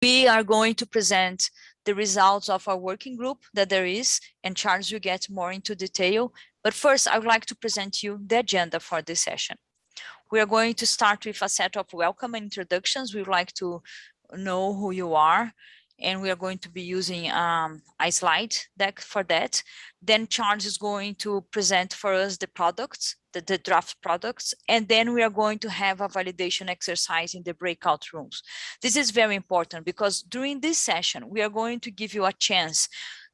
We are going to present the results of our working group that there is, and Charles will get more into detail. But first, I would like to present you the agenda for this session. We are going to start with a set of welcome and introductions. We would like to know who you are, and we are going to be using a slide deck for that. Then Charles is going to present for us the products, the draft products, and then we are going to have a validation exercise in the breakout rooms. This is very important because during this session, we are going to give you a chance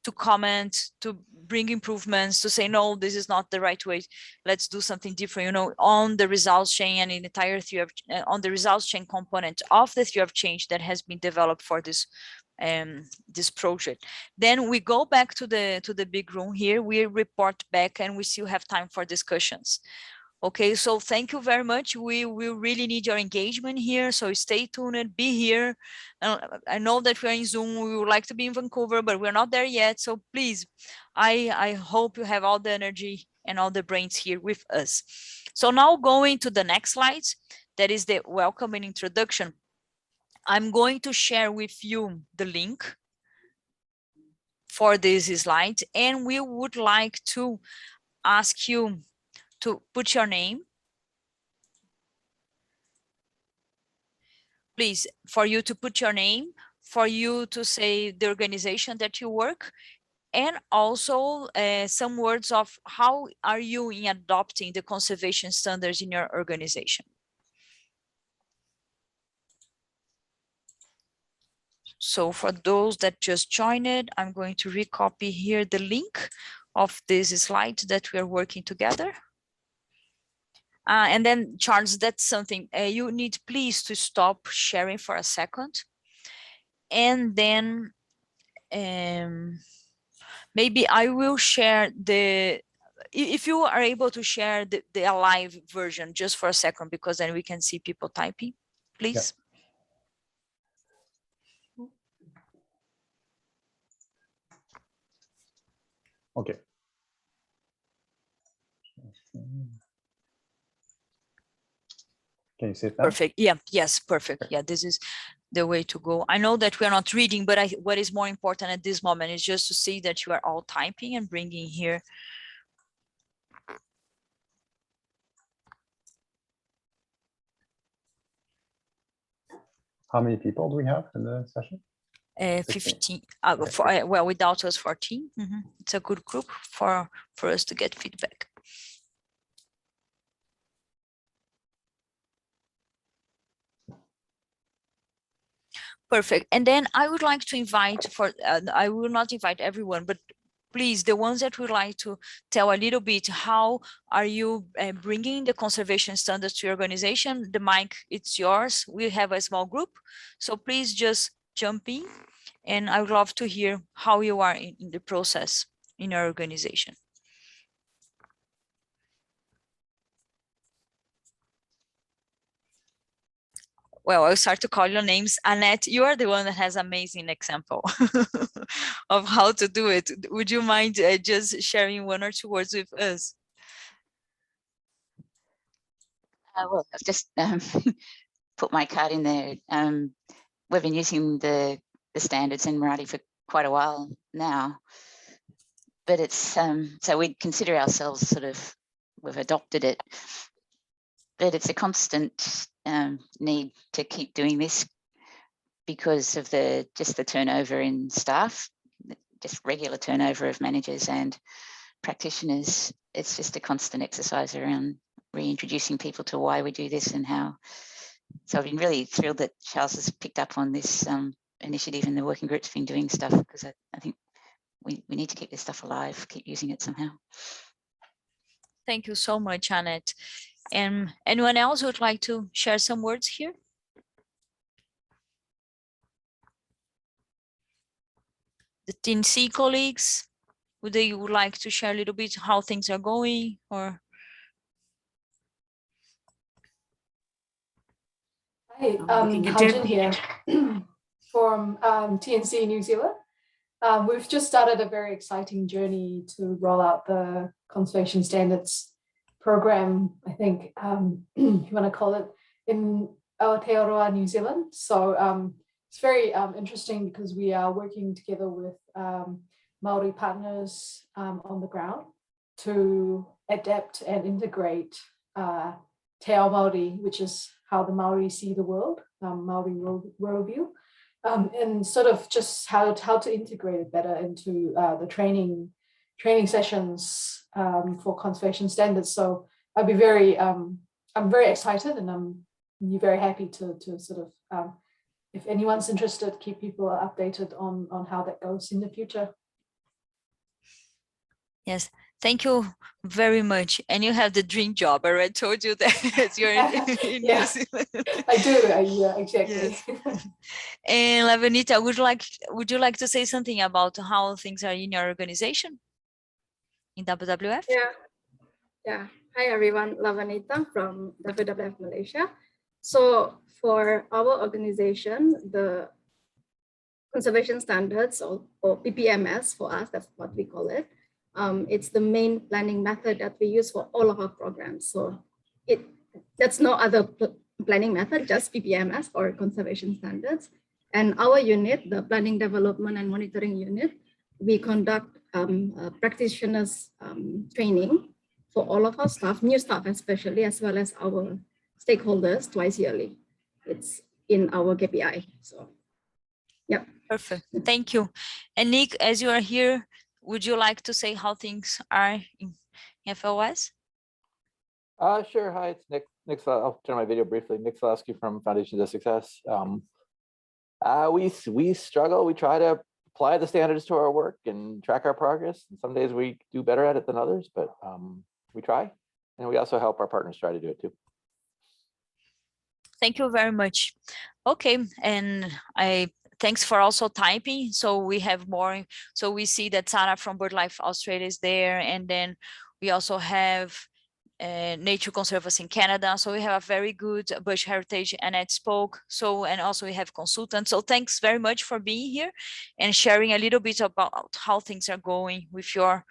to comment, to bring improvements, to say, no, this is not the right way, let's do something different, you know, on the results chain and in the entire theory of, on the results chain component of the theory of change that has been developed for this project. Then we go back to the big room here, we report back, and we still have time for discussions. Okay, so thank you very much. We will really need your engagement here, so stay tuned, be here. I know that we're in Zoom, we would like to be in Vancouver, but we're not there yet, so please, I hope you have all the energy and all the brains here with us. So now going to the next slides, that is the welcome and introduction. I'm going to share with you the link for this slide, and we would like to ask you to put your name. Please, for you to put your name, for you to say the organization that you work, and also some words of how are you in adopting the conservation standards in your organization. So for those that just joined, I'm going to recopy here the link of this slide that we are working together. And then Charles, that's something you need please to stop sharing for a second. And then maybe I will share if you are able to share the live version just for a second, because then we can see people typing, please. Yeah. Okay. Can you see it now? Perfect. Yeah. Yes. Perfect. Yeah. This is the way to go. I know that we are not reading, but what is more important at this moment is just to see that you are all typing and bringing here. How many people do we have in the session? 15. Well, without us, 14. It's a good group for us to get feedback. Perfect. And then I would like to invite I will not invite everyone, but please, the ones that would like to tell a little bit, how are you bringing the conservation standards to your organization? The mic, it's yours. We have a small group, so please just jump in, and I would love to hear how you are in the process in your organization. Well, I'll start to call your names. Annette, you are the one that has amazing example of how to do it. Would you mind just sharing one or two words with us? Well, I've just put my card in there. We've been using the standards in Marathi for quite a while now, but it's so we consider ourselves sort of, we've adopted it, but it's a constant need to keep doing this because of just the turnover in staff, just regular turnover of managers and practitioners. It's just a constant exercise around reintroducing people to why we do this and how. So I've been really thrilled that Charles has picked up on this initiative, and the working group's been doing stuff, because I think we need to keep this stuff alive, keep using it somehow. Thank you so much, Annette. And anyone else would like to share some words here? The TNC colleagues, would they like to share a little bit how things are going, or? Hi, Hajin here from TNC New Zealand. We've just started a very exciting journey to roll out the conservation standards program, I think you want to call it, in Aotearoa, New Zealand. So it's very interesting because we are working together with Maori partners on the ground to adapt and integrate Te Ao Māori, which is how the Maori see the world, Maori worldview, and sort of just how to integrate it better into the training sessions for conservation standards. So I'd be I'm very excited, and I'm very happy to sort of, if anyone's interested, keep people updated on how that goes in the future. Yes, thank you very much. And you have the dream job. I already told you that you're in New Yeah, Zealand. I do. Yeah, exactly. Yes. And Anita, would you like to say something about how things are in your organization in WWF? Yeah. Hi everyone, Anita from WWF Malaysia. So for our organization, the conservation standards or PPMS for us, that's what we call it. It's the main planning method that we use for all of our programs. So that's no other planning method, just PPMS or conservation standards. And our unit, the Planning Development and Monitoring Unit, we conduct practitioners training for all of our staff, new staff especially, as well as our stakeholders twice yearly. It's in our KPI. So, yeah. Perfect. Thank you. And Nick, as you are here, would you like to say how things are in FOS? Sure. Hi, it's Nick. I'll turn my video briefly. Nick Selesky from Foundations of Success. We struggle. We try to apply the standards to our work and track our progress. And some days we do better at it than others, but we try. And we also help our partners try to do it too. Thank you very much. Okay, and thanks for also typing. So we have more. So we see that Sarah from BirdLife Australia is there, and then we also have Nature Conservancy in Canada. So we have a very good Bush Heritage, and Ed spoke. So, and also we have consultants. So thanks very much for being here and sharing a little bit about how things are going with your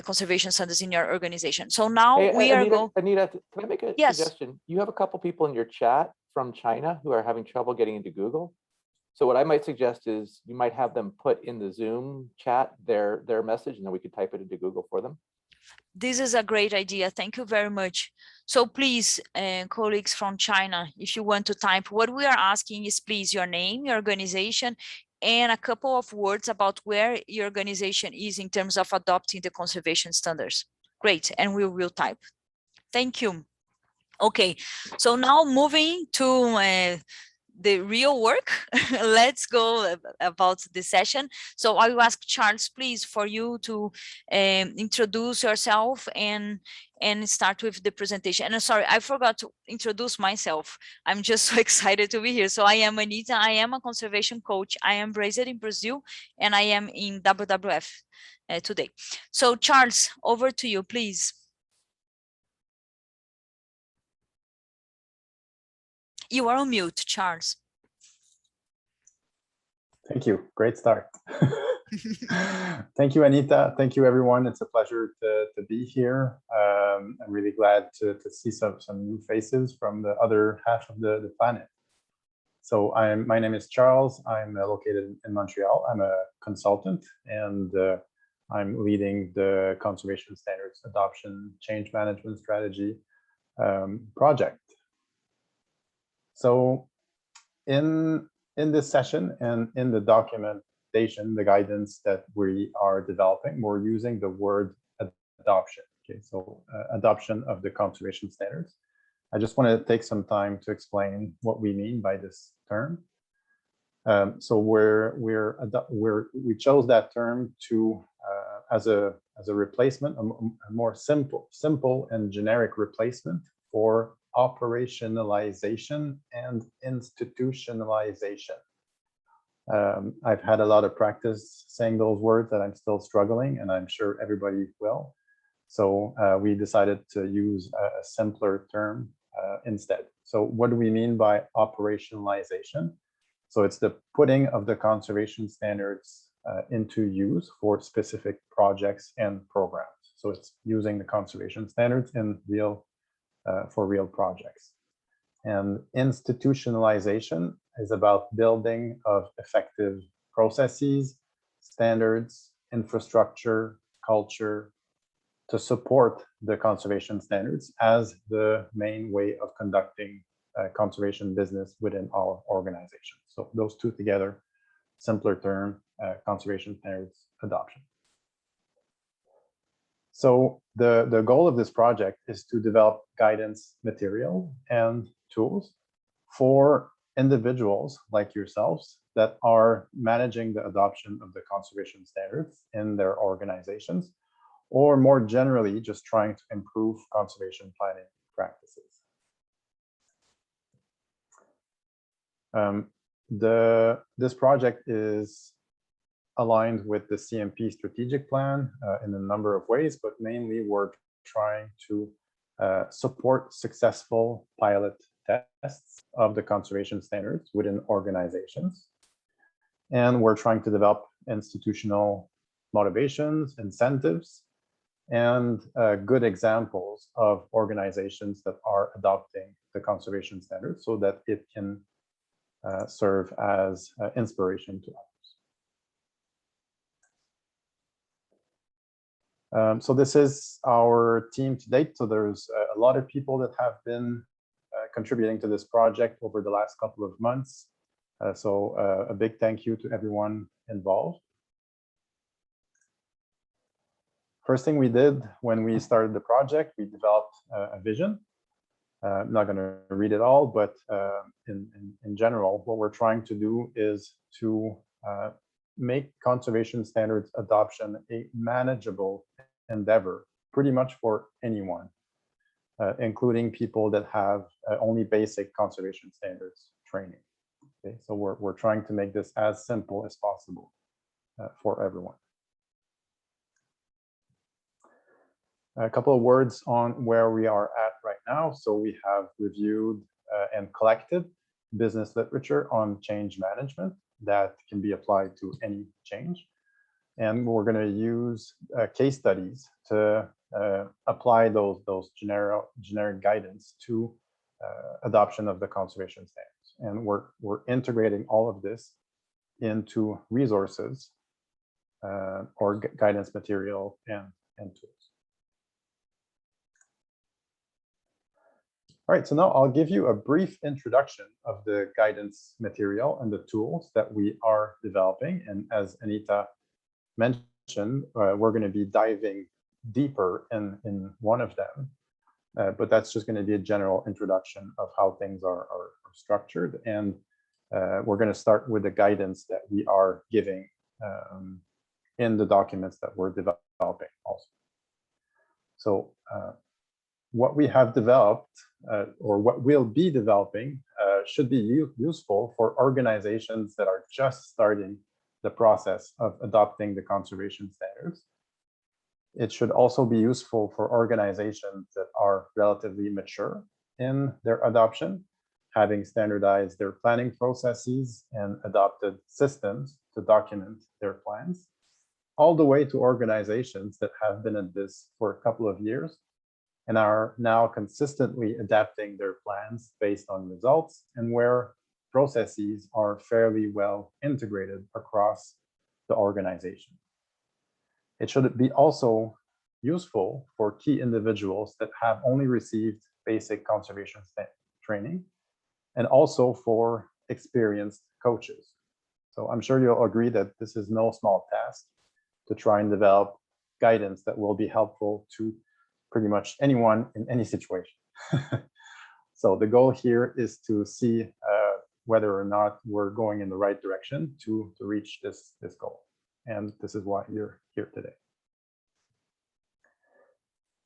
conservation standards in your organization. So now Anita, can I make a suggestion? You have a couple people in your chat from China who are having trouble getting into Google. So what I might suggest is you might have them put in the Zoom chat their message, and then we could type it into Google for them. This is a great idea. Thank you very much. So please, colleagues from China, if you want to type, what we are asking is please your name, your organization, and a couple of words about where your organization is in terms of adopting the conservation standards. Great, and we will type. Thank you. Okay, so now moving to the real work. Let's go about the session. So I will ask Charles, please, for you to introduce yourself and start with the presentation. And sorry, I forgot to introduce myself. I'm just so excited to be here. So I am Anita. I am a conservation coach. I am based in Brazil, and I am in WWF today. So Charles, over to you, please. You are on mute, Charles. Thank you. Great start. Thank you, Anita. Thank you, everyone. It's a pleasure to be here. I'm really glad to see some new faces from the other half of the planet. So my name is Charles. I'm located in Montreal. I'm a consultant, and I'm leading the Conservation Standards Adoption Change Management Strategy project. So in this session and in the documentation, the guidance that we are developing, we're using the word adoption. Okay, so adoption of the conservation standards. I just want to take some time to explain what we mean by this term. So we chose that term to as a replacement, a more simple and generic replacement for operationalization and institutionalization. I've had a lot of practice saying those words that I'm still struggling, and I'm sure everybody will. So we decided to use a simpler term instead. So what do we mean by operationalization? So it's the putting of the conservation standards into use for specific projects and programs. So it's using the conservation standards in for real projects. And institutionalization is about building of effective processes, standards, infrastructure, culture to support the conservation standards as the main way of conducting conservation business within our organization. So those two together, simpler term, conservation standards adoption. So the goal of this project is to develop guidance material and tools for individuals like yourselves that are managing the adoption of the conservation standards in their organizations, or more generally, just trying to improve conservation planning practices. This project is aligned with the CMP strategic plan in a number of ways, but mainly we're trying to support successful pilot tests of the conservation standards within organizations. And we're trying to develop institutional motivations, incentives, and good examples of organizations that are adopting the conservation standards so that it can serve as inspiration to others. So this is our team to date. So there's a lot of people that have been contributing to this project over the last couple of months. So a big thank you to everyone involved. First thing we did when we started the project, we developed a vision. I'm not going to read it all, but in general, what we're trying to do is to make conservation standards adoption a manageable endeavor, pretty much for anyone, including people that have only basic conservation standards training. Okay, so we're trying to make this as simple as possible for everyone. A couple of words on where we are at right now. So we have reviewed and collected business literature on change management that can be applied to any change. And we're going to use case studies to apply those generic guidance to adoption of the conservation standards. And we're integrating all of this into resources or guidance material and tools. All right, so now I'll give you a brief introduction of the guidance material and the tools that we are developing. And as Anita mentioned, we're going to be diving deeper in one of them. But that's just going to be a general introduction of how things are structured. And we're going to start with the guidance that we are giving in the documents that we're developing also. So what we have developed or what we'll be developing should be useful for organizations that are just starting the process of adopting the conservation standards. It should also be useful for organizations that are relatively mature in their adoption, having standardized their planning processes and adopted systems to document their plans, all the way to organizations that have been at this for a couple of years and are now consistently adapting their plans based on results and where processes are fairly well integrated across the organization. It should be also useful for key individuals that have only received basic conservation training and also for experienced coaches. So I'm sure you'll agree that this is no small task to try and develop guidance that will be helpful to pretty much anyone in any situation. So the goal here is to see whether or not we're going in the right direction to reach this goal. And this is why you're here today.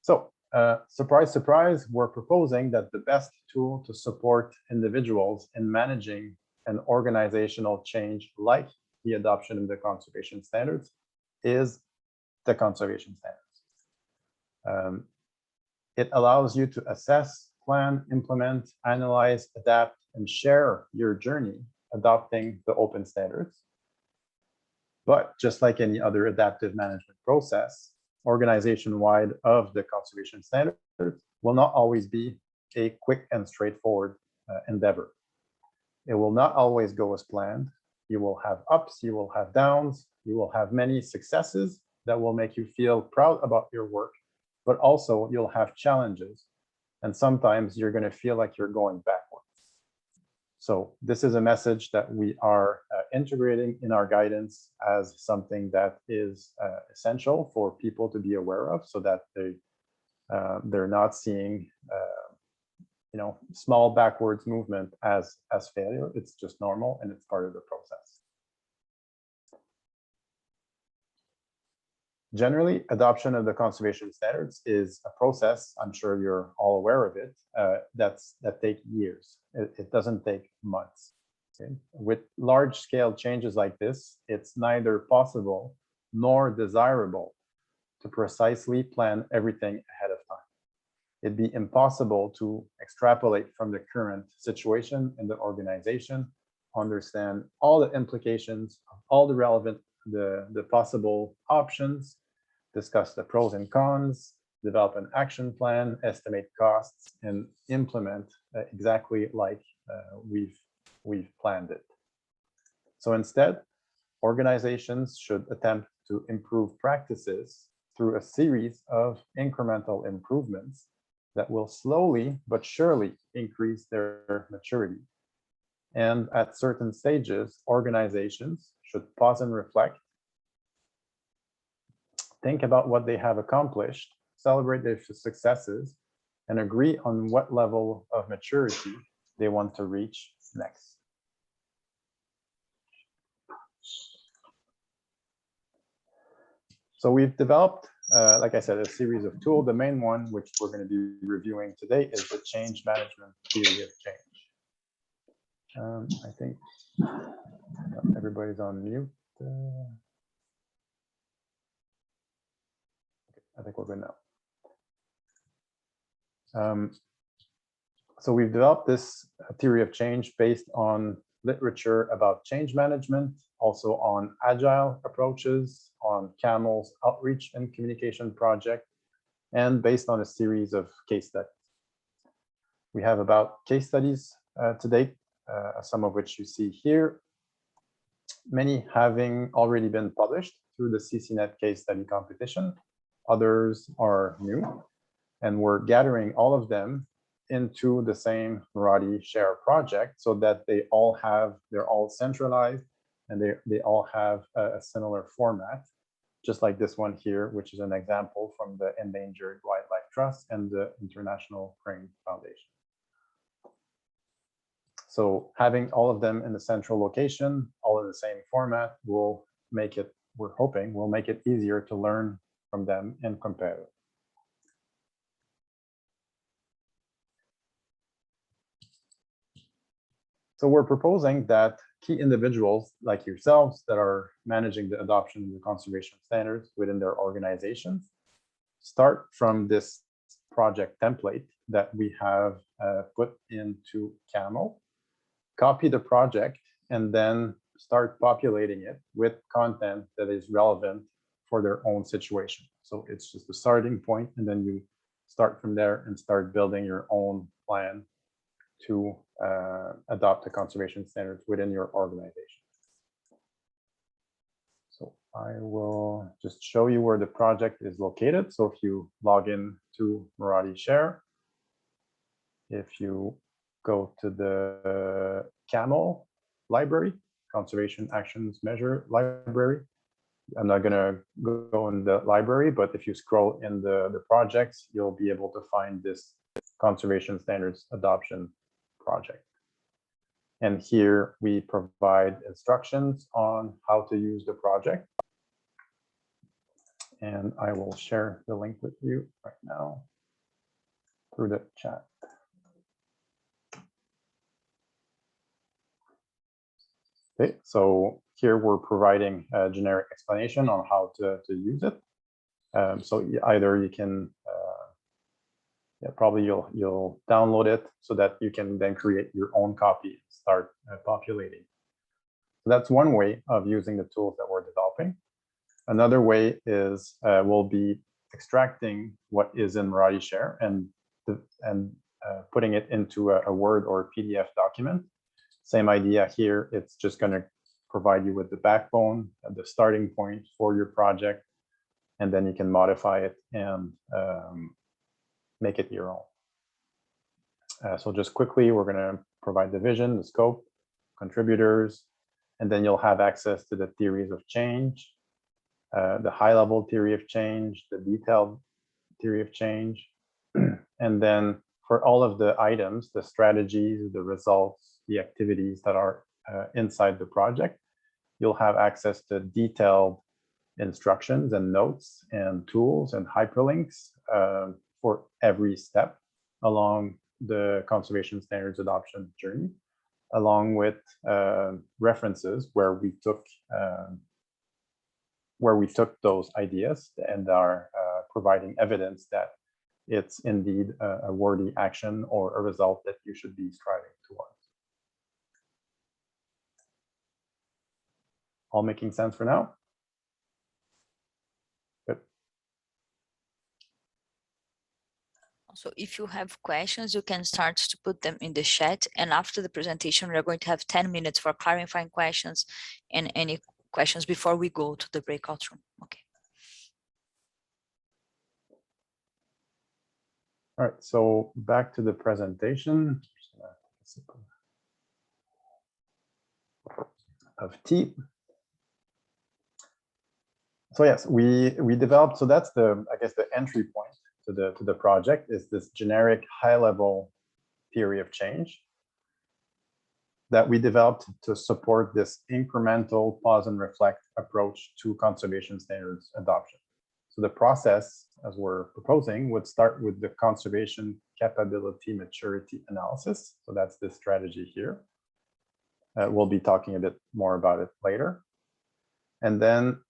So surprise, surprise, we're proposing that the best tool to support individuals in managing an organizational change like the adoption of the conservation standards is the conservation standards. It allows you to assess, plan, implement, analyze, adapt, and share your journey adopting the open standards. But just like any other adaptive management process, organization-wide of the conservation standards will not always be a quick and straightforward endeavor. It will not always go as planned. You will have ups, you will have downs, you will have many successes that will make you feel proud about your work, but also you'll have challenges. And sometimes you're going to feel like you're going backwards. So this is a message that we are integrating in our guidance as something that is essential for people to be aware of, so that they're not seeing small backwards movement as failure. It's just normal and it's part of the process. Generally, adoption of the conservation standards is a process, I'm sure you're all aware of it, that take years. It doesn't take months. Okay? With large-scale changes like this, it's neither possible nor desirable to precisely plan everything ahead of time. It'd be impossible to extrapolate from the current situation in the organization, understand all the implications, all the relevant, the possible options, discuss the pros and cons, develop an action plan, estimate costs, and implement exactly like we've planned it. So instead, organizations should attempt to improve practices through a series of incremental improvements that will slowly but surely increase their maturity. And at certain stages, organizations should pause and reflect, think about what they have accomplished, celebrate their successes, and agree on what level of maturity they want to reach next. So we've developed, like I said, a series of tools. The main one, which we're going to be reviewing today, is the change management theory of change. I think everybody's on mute. I think we're good now. So we've developed this theory of change based on literature about change management, also on agile approaches, on CAMEL's outreach and communication project, and based on a series of case studies. We have about case studies to date, some of which you see here, many having already been published through the CCNet case study competition. Others are new, and we're gathering all of them into the same Marathi Share project so that they're all centralized and they all have a similar format, just like this one here, which is an example from the Endangered Wildlife Trust and the International Crane Foundation. So having all of them in the central location, all in the same format, will make it, we're hoping, will make it easier to learn from them and compare it. So we're proposing that key individuals like yourselves that are managing the adoption of the conservation standards within their organizations start from this project template that we have put into CAMEL, copy the project, and then start populating it with content that is relevant for their own situation. So it's just a starting point, and then you start from there and start building your own plan to adopt the conservation standards within your organization. So I will just show you where the project is located. So if you log in to Marathi Share, if you go to the CAMEL library, Conservation Actions Measure library, I'm not going to go in the library, but if you scroll in the projects, you'll be able to find this conservation standards adoption project. And here we provide instructions on how to use the project. And I will share the link with you right now through the chat. Okay, so here we're providing a generic explanation on how to use it. So either you can, probably you'll download it so that you can then create your own copy and start populating. So that's one way of using the tools that we're developing. Another way is we'll be extracting what is in Marathi Share and putting it into a Word or PDF document. Same idea here. It's just going to provide you with the backbone, the starting point for your project, and then you can modify it and make it your own. So just quickly, we're going to provide the vision, the scope, contributors, and then you'll have access to the theories of change, the high-level theory of change, the detailed theory of change, and then for all of the items, the strategies, the results, the activities that are inside the project, you'll have access to detailed instructions and notes and tools and hyperlinks for every step along the conservation standards adoption journey, along with references where we took those ideas and are providing evidence that it's indeed a worthy action or a result that you should be striving towards. All making sense for now? Good. So if you have questions, you can start to put them in the chat. And after the presentation, we're going to have 10 minutes for clarifying questions and any questions before we go to the breakout room. Okay. All right, so back to the presentation of TEEP. So yes, we developed, so that's the, I guess, the entry point to the project is this generic high-level theory of change that we developed to support this incremental pause and reflect approach to conservation standards adoption. So the process, as we're proposing, would start with the conservation capability maturity analysis. So that's this strategy here. We'll be talking a bit more about it later. And then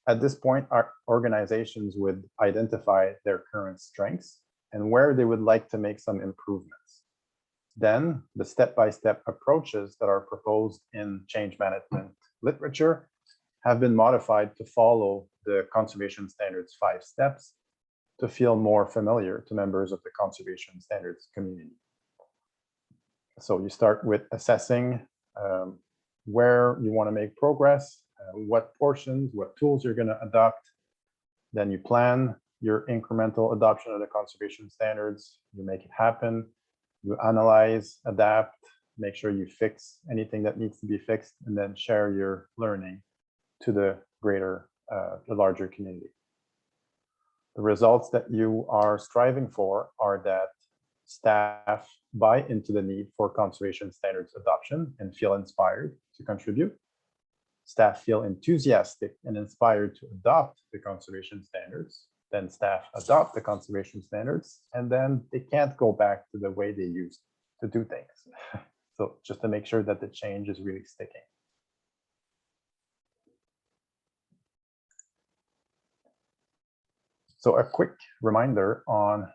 at this point, our organizations would identify their current strengths and where they would like to make some improvements. Then the step-by-step approaches that are proposed in change management literature have been modified to follow the conservation standards 5 steps to feel more familiar to members of the conservation standards community. So you start with assessing where you want to make progress, what portions, what tools you're going to adopt. Then you plan your incremental adoption of the conservation standards. You make it happen. You analyze, adapt, make sure you fix anything that needs to be fixed, and then share your learning to the greater, the larger community. The results that you are striving for are that staff buy into the need for conservation standards adoption and feel inspired to contribute. Staff feel enthusiastic and inspired to adopt the conservation standards. Then staff adopt the conservation standards, and then they can't go back to the way they used to do things. So just to make sure that the change is really sticking. So a quick reminder on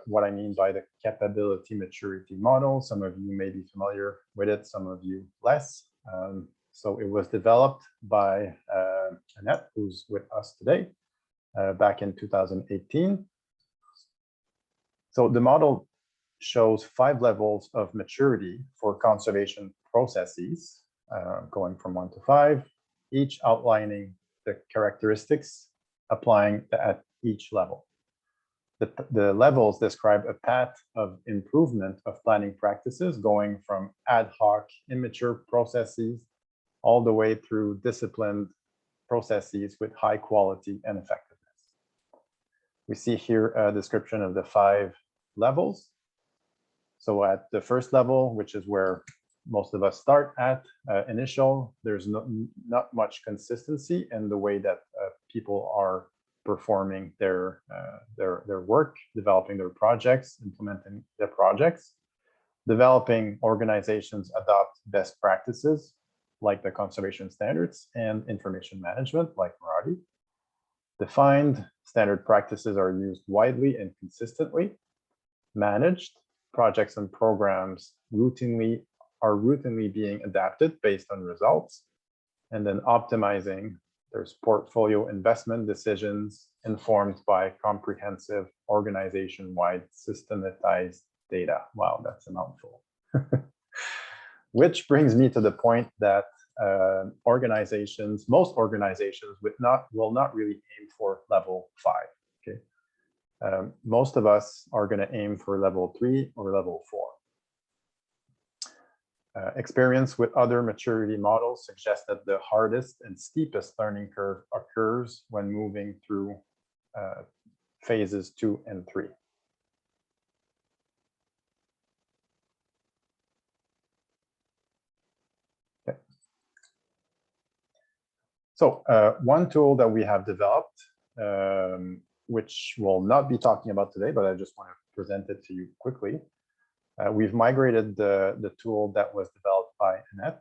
what I mean by the capability maturity model. Some of you may be familiar with it, some of you less. So it was developed by Anita, who's with us today, back in 2018. So the model shows 5 levels of maturity for conservation processes, going from 1 to 5, each outlining the characteristics applying at each level. The levels describe a path of improvement of planning practices, going from ad hoc, immature processes all the way through disciplined processes with high quality and effectiveness. We see here a description of the 5 levels. So at the first level, which is where most of us start at, initial, there's not much consistency in the way that people are performing their work, developing their projects, implementing their projects. Developing organizations adopt best practices like the conservation standards and information management like Marathi. Defined standard practices are used widely and consistently. Managed projects and programs are routinely being adapted based on results. And then optimizing, there's portfolio investment decisions informed by comprehensive organization-wide systematized data. Wow, that's a mouthful. Which brings me to the point that most organizations will not really aim for level 5. Okay, most of us are going to aim for level 3 or level 4. Experience with other maturity models suggests that the hardest and steepest learning curve occurs when moving through phases 2 and 3. Okay. So one tool that we have developed, which we'll not be talking about today, but I just want to present it to you quickly. We've migrated the tool that was developed by Anita,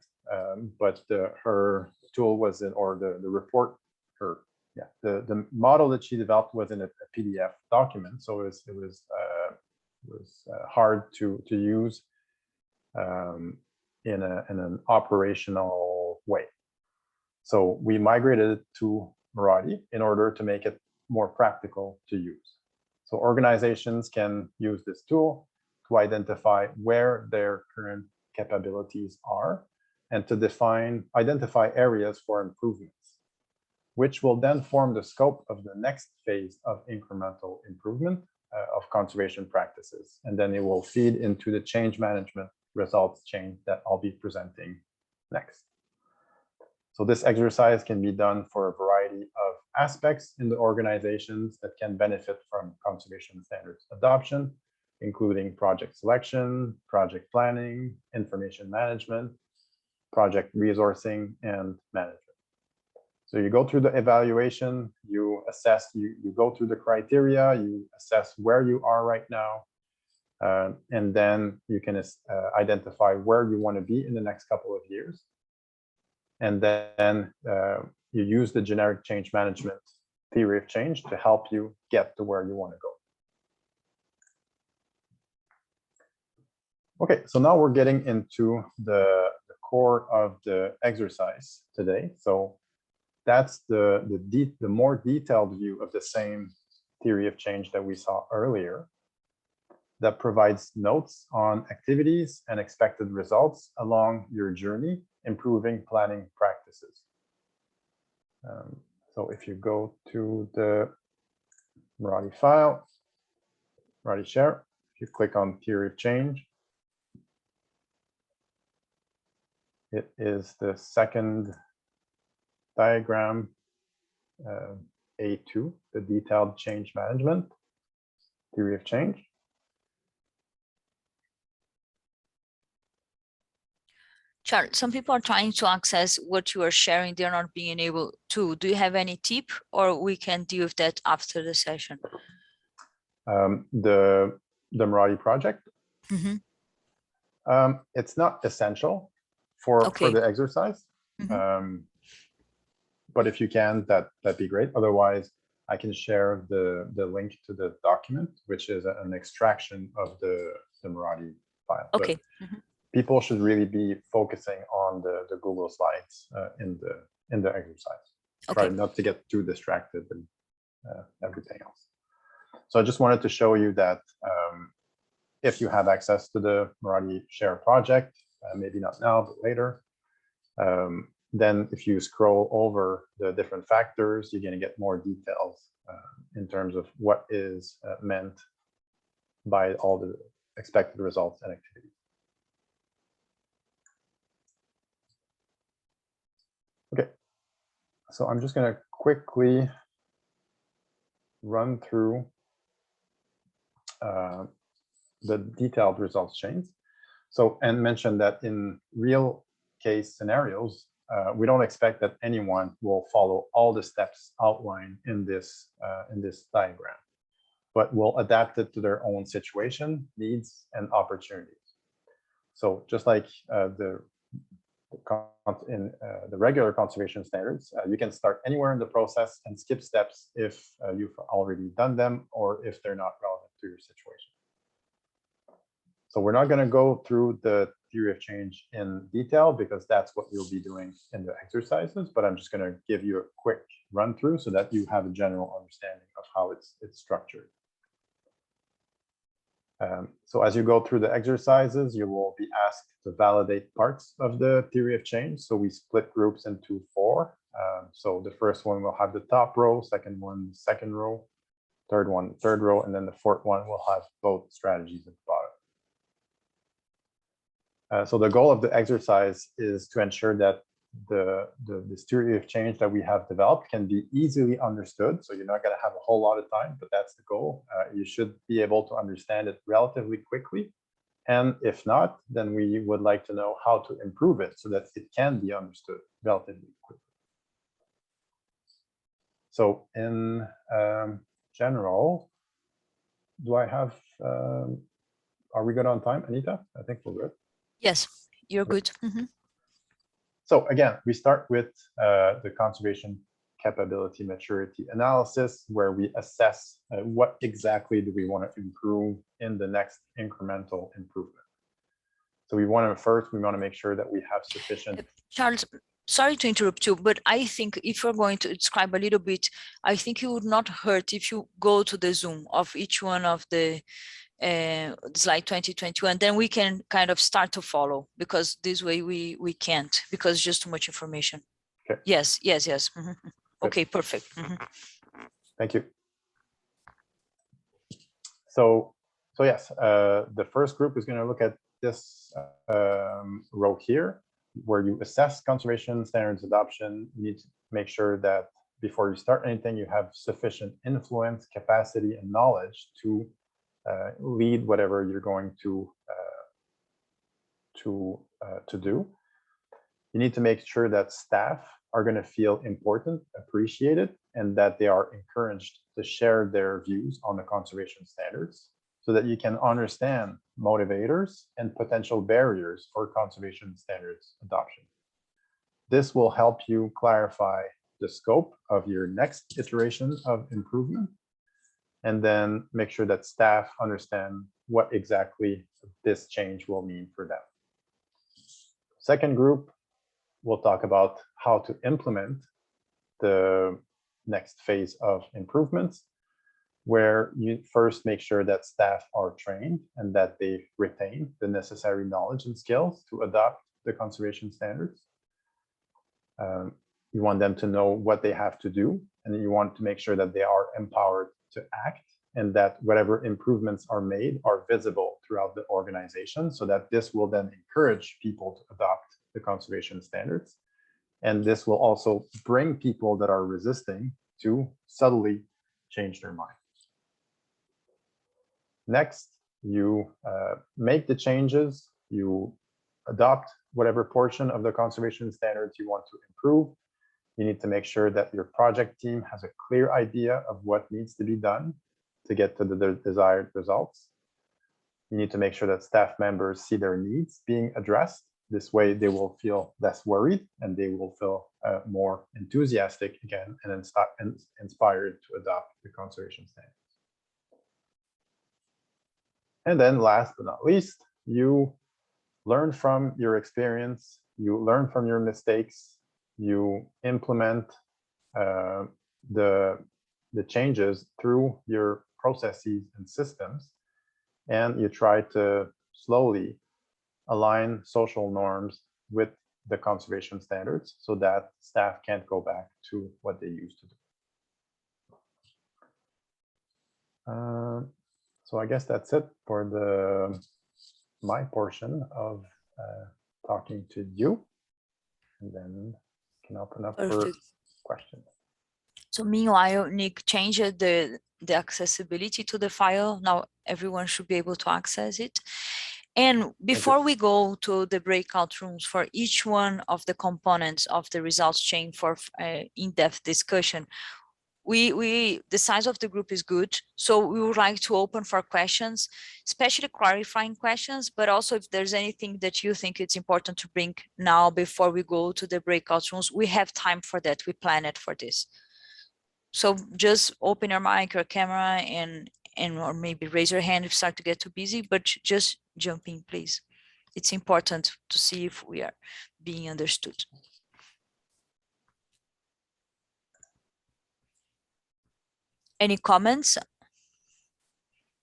but her tool was in, or the report, the model that she developed was in a PDF document, so it was hard to use in an operational way. So we migrated it to Marathi in order to make it more practical to use. So organizations can use this tool to identify where their current capabilities are and to identify areas for improvements, which will then form the scope of the next phase of incremental improvement of conservation practices. And then it will feed into the change management results chain that I'll be presenting next. So this exercise can be done for a variety of aspects in the organizations that can benefit from conservation standards adoption, including project selection, project planning, information management, project resourcing, and management. So you go through the evaluation, you assess, you go through the criteria, you assess where you are right now, and then you can identify where you want to be in the next couple of years. And then you use the generic change management theory of change to help you get to where you want to go. Okay, so now we're getting into the core of the exercise today. So that's the more detailed view of the same theory of change that we saw earlier, that provides notes on activities and expected results along your journey, improving planning practices. So if you go to the Marathi file, Marathi share, if you click on theory of change, it is the second diagram, A2, the detailed change management theory of change. Charles, some people are trying to access what you are sharing. They're not being able to. Do you have any tip, or we can deal with that after the session? The Marathi project. Mm-hmm. It's not essential for the exercise. Mm-hmm. But if you can, that'd be great. Otherwise, I can share the link to the document, which is an extraction of the Marathi file. Okay. Mm-hmm. People should really be focusing on the Google Slides in the exercise. Okay. Try not to get too distracted and everything else. So I just wanted to show you that if you have access to the Marathi Share project, maybe not now, but later, then if you scroll over the different factors, you're going to get more details in terms of what is meant by all the expected results and activities. Okay, so I'm just going to quickly run through the detailed results chains. So, and mention that in real case scenarios, we don't expect that anyone will follow all the steps outlined in this diagram, but will adapt it to their own situation, needs, and opportunities. So just like in the regular conservation standards, you can start anywhere in the process and skip steps if you've already done them or if they're not relevant to your situation. So we're not going to go through the theory of change in detail because that's what you'll be doing in the exercises, but I'm just going to give you a quick run through so that you have a general understanding of how it's structured. So as you go through the exercises, you will be asked to validate parts of the theory of change. So we split groups into 4. So the first one will have the top row, second one, second row, third one, third row, and then the fourth one will have both strategies at the bottom. So the goal of the exercise is to ensure that this theory of change that we have developed can be easily understood. So you're not going to have a whole lot of time, but that's the goal. You should be able to understand it relatively quickly. And if not, then we would like to know how to improve it so that it can be understood relatively quickly. So in general, do I have, are we good on time, Anita? I think we're good. Yes, you're good. So again, we start with the conservation capability maturity analysis, where we assess what exactly do we want to improve in the next incremental improvement. So we want to make sure that we have sufficient. Charles, sorry to interrupt you, but I think if you're going to describe a little bit, I think it would not hurt if you go to the Zoom of each one of the slide 2021, then we can kind of start to follow, because this way we can't, because just too much information. Okay. Yes. Okay, perfect. Thank you. So yes, the first group is going to look at this row here, where you assess conservation standards adoption. You need to make sure that before you start anything, you have sufficient influence, capacity, and knowledge to lead whatever you're going to do. You need to make sure that staff are going to feel important, appreciated, and that they are encouraged to share their views on the conservation standards, so that you can understand motivators and potential barriers for conservation standards adoption. This will help you clarify the scope of your next iteration of improvement, and then make sure that staff understand what exactly this change will mean for them. Second group, we'll talk about how to implement the next phase of improvements, where you first make sure that staff are trained and that they retain the necessary knowledge and skills to adopt the conservation standards. You want them to know what they have to do, and you want to make sure that they are empowered to act, and that whatever improvements are made are visible throughout the organization, so that this will then encourage people to adopt the conservation standards. And this will also bring people that are resisting to subtly change their mind. Next, you make the changes, you adopt whatever portion of the conservation standards you want to improve. You need to make sure that your project team has a clear idea of what needs to be done to get to the desired results. You need to make sure that staff members see their needs being addressed. This way they will feel less worried, and they will feel more enthusiastic again and inspired to adopt the conservation standards. And then last but not least, you learn from your experience, you learn from your mistakes, you implement the changes through your processes and systems, and you try to slowly align social norms with the conservation standards so that staff can't go back to what they used to do. So I guess that's it for my portion of talking to you, and then can open up for questions. So meanwhile, Nick changed the accessibility to the file. Now everyone should be able to access it. And before we go to the breakout rooms for each one of the components of the results chain for in-depth discussion, the size of the group is good. So we would like to open for questions, especially clarifying questions, but also if there's anything that you think it's important to bring now before we go to the breakout rooms, we have time for that. We plan it for this. So just open your mic or camera and or maybe raise your hand if you start to get too busy, but just jump in, please. It's important to see if we are being understood. Any comments?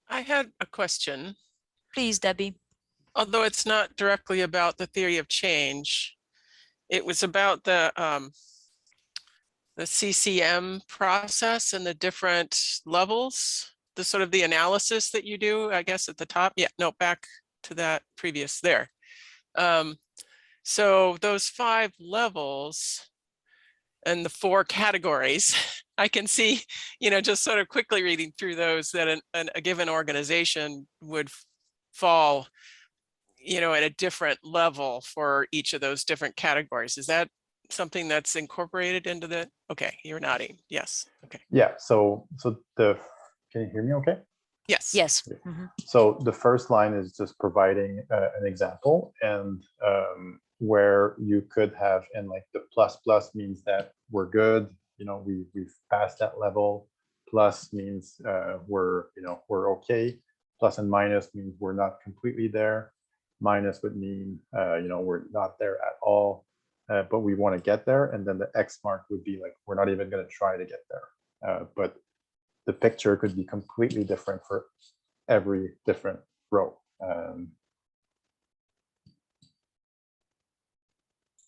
I had a question. Please, Debbie. Although it's not directly about the theory of change, it was about the CCM process and the different levels, the sort of the analysis that you do, I guess, at the top. Yeah, no, back to that previous there. So those 5 levels and the 4 categories, I can see, just sort of quickly reading through those, that a given organization would fall, at a different level for each of those different categories. Is that something that's incorporated into the? Okay, you're nodding. Yes. Okay. Yeah. So can you hear me? Okay. Yes. Yes. So the first line is just providing an example, and where you could have, and like the plus means that we're good. We've passed that level. Plus means we're okay. Plus and minus means we're not completely there. Minus would mean we're not there at all, but we want to get there. And then the X mark would be like we're not even going to try to get there. But the picture could be completely different for every different row.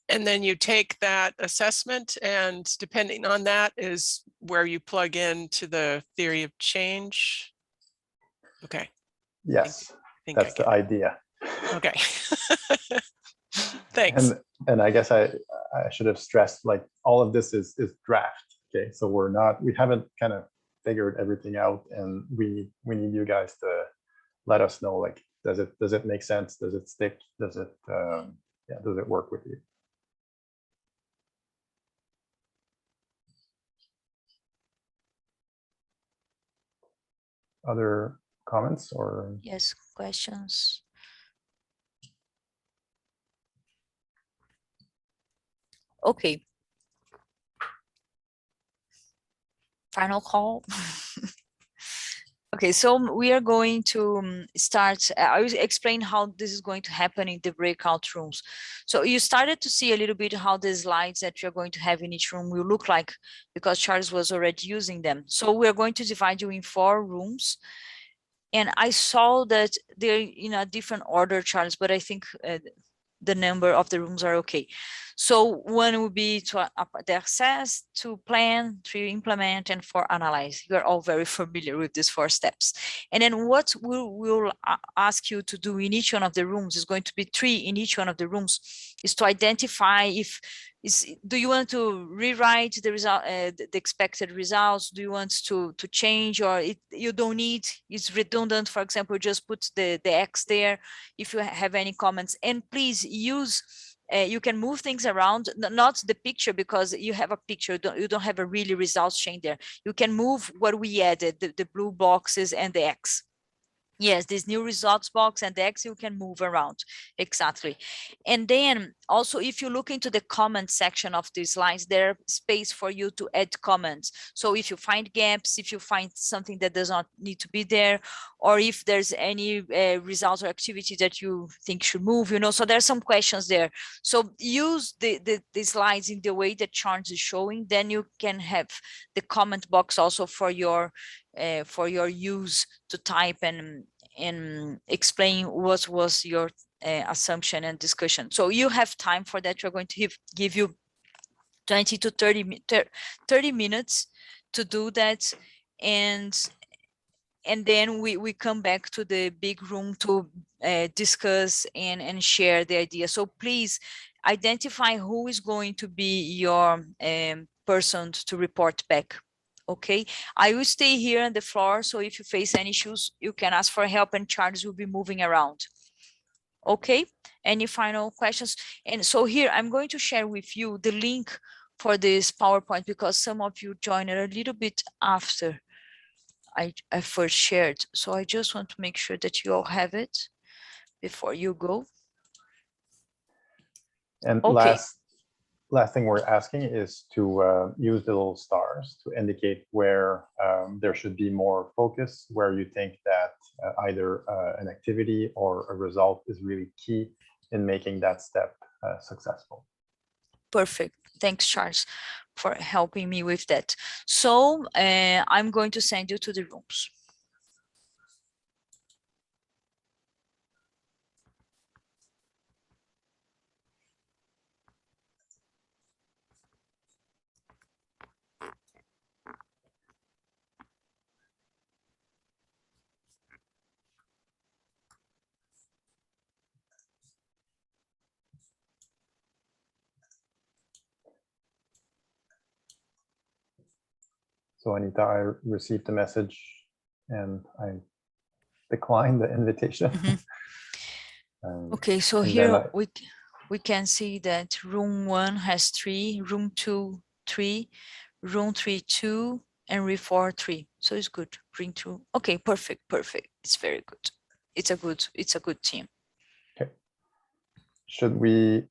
And then you take that assessment, and depending on that is where you plug into the theory of change. Okay. Yes, I think that's the idea. Okay. Thanks. And I guess I should have stressed, like, all of this is draft. Okay, so we haven't kind of figured everything out, and we need you guys to let us know, like, does it make sense? Does it stick? Does it does it work with you? Other comments or? Yes, questions. Okay. Final call. Okay, so we are going to start. I will explain how this is going to happen in the breakout rooms. So you started to see a little bit how the slides that you're going to have in each room will look like, because Charles was already using them. So we're going to divide you in 4 rooms. And I saw that they're in a different order, Charles, but I think the number of the rooms are okay. So 1 will be to assess, 2 plan, 3 implement, and 4 analyze. You are all very familiar with these 4 steps. And then what we'll ask you to do in each one of the rooms is going to be 3 in each one of the rooms, is to identify if do you want to rewrite the result, the expected results? Do you want to change, or you don't need, it's redundant, for example, just put the X there if you have any comments. And please use, you can move things around, not the picture, because you have a picture, you don't have a really results chain there. You can move what we added, the blue boxes and the X. Yes, this new results box and the X you can move around. Exactly. And then also, if you look into the comment section of these slides, there's space for you to add comments. So if you find gaps, if you find something that does not need to be there, or if there's any results or activity that you think should move, so there's some questions there. So use the slides in the way that Charles is showing, then you can have the comment box also for your use to type and explain what was your assumption and discussion. So you have time for that. We're going to give you 20 to 30 minutes to do that, and then we come back to the big room to discuss and share the idea. So please identify who is going to be your person to report back. Okay, I will stay here on the floor, so if you face any issues, you can ask for help, and Charles will be moving around. Okay, any final questions? And so here, I'm going to share with you the link for this PowerPoint, because some of you joined a little bit after I first shared. So I just want to make sure that you all have it before you go. And okay. Last thing we're asking is to use the little stars to indicate where there should be more focus, where you think that either an activity or a result is really key in making that step successful. Perfect. Thanks, Charles, for helping me with that. So I'm going to send you to the rooms. So Anita, I received a message and I declined the invitation. Okay, so and here we can see that room 1 has 3, room 2 3, room 3 2, and room 4 3. So it's good. Bring 2. Okay, perfect. It's very good. It's a good team. Okay. Should we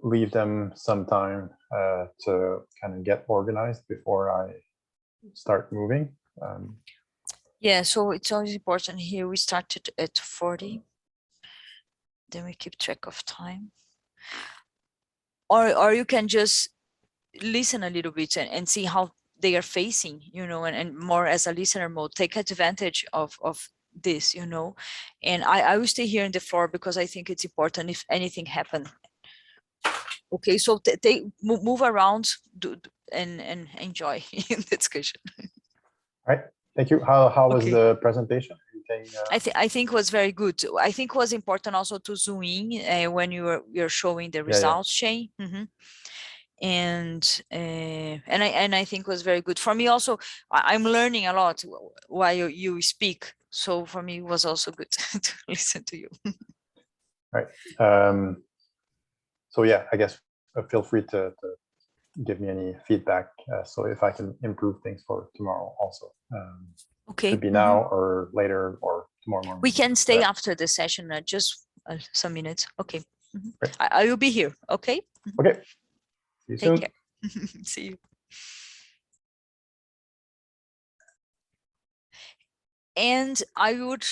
leave them some time to kind of get organized before I start moving? Yeah, so it's always important here. We started at 40. Then we keep track of time. Or you can just listen a little bit and see how they are facing, you know, and more as a listener mode, take advantage of this, you know. And I will stay here in the floor because I think it's important if anything happens. Okay, so they move around and enjoy the discussion. All right, thank you. How was the presentation? I think was very good. I think was important also to zoom in when you're showing the results, Shane. And I think was very good for me. Also, I'm learning a lot while you speak. So for me, it was also good to listen to you. Right. So yeah, I guess feel free to give me any feedback. So if I can improve things for tomorrow also. Okay. Could be now or later or tomorrow morning. We can stay after the session, just some minutes. Okay. I will be here. Okay. Okay. See you soon. Take care. See you. And I would,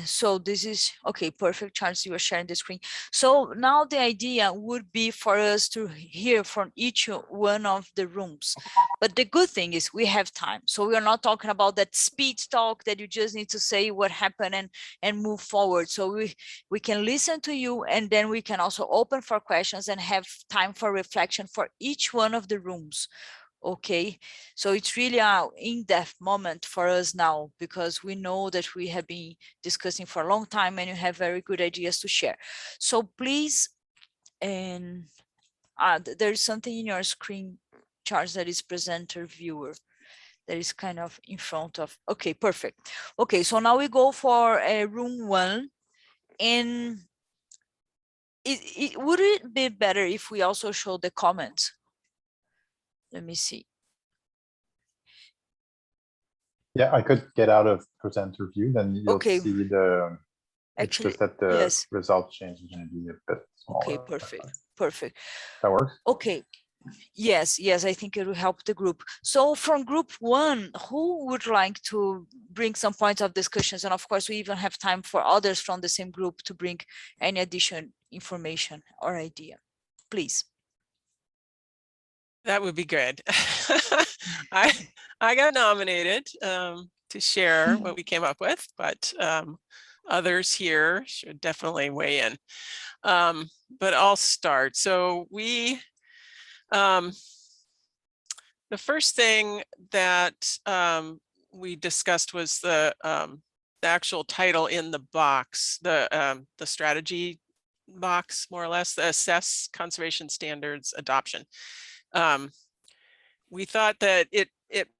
so this is, okay, perfect, Charles, you are sharing the screen. So now the idea would be for us to hear from each one of the rooms. But the good thing is we have time. So we are not talking about that speed talk that you just need to say what happened and move forward. So we can listen to you, and then we can also open for questions and have time for reflection for each one of the rooms. Okay, so it's really an in-depth moment for us now, because we know that we have been discussing for a long time and you have very good ideas to share. So please, and there's something in your screen, Charles, that is presenter viewer, that is kind of in front of, okay, perfect. Okay, so now we go for room 1, and would it be better if we also show the comments? Let me see. Yeah, I could get out of presenter view, then you'll see the, actually, it's just that the result change is going to be a bit smaller. Okay, perfect. That works? Okay, yes, I think it will help the group. So from group 1, who would like to bring some points of discussions? And of course, we even have time for others from the same group to bring any additional information or idea. Please. That would be good. I got nominated to share what we came up with, but others here should definitely weigh in. But I'll start. So we, the first thing that we discussed was the actual title in the box, the strategy box, more or less, the assess conservation standards adoption. We thought that it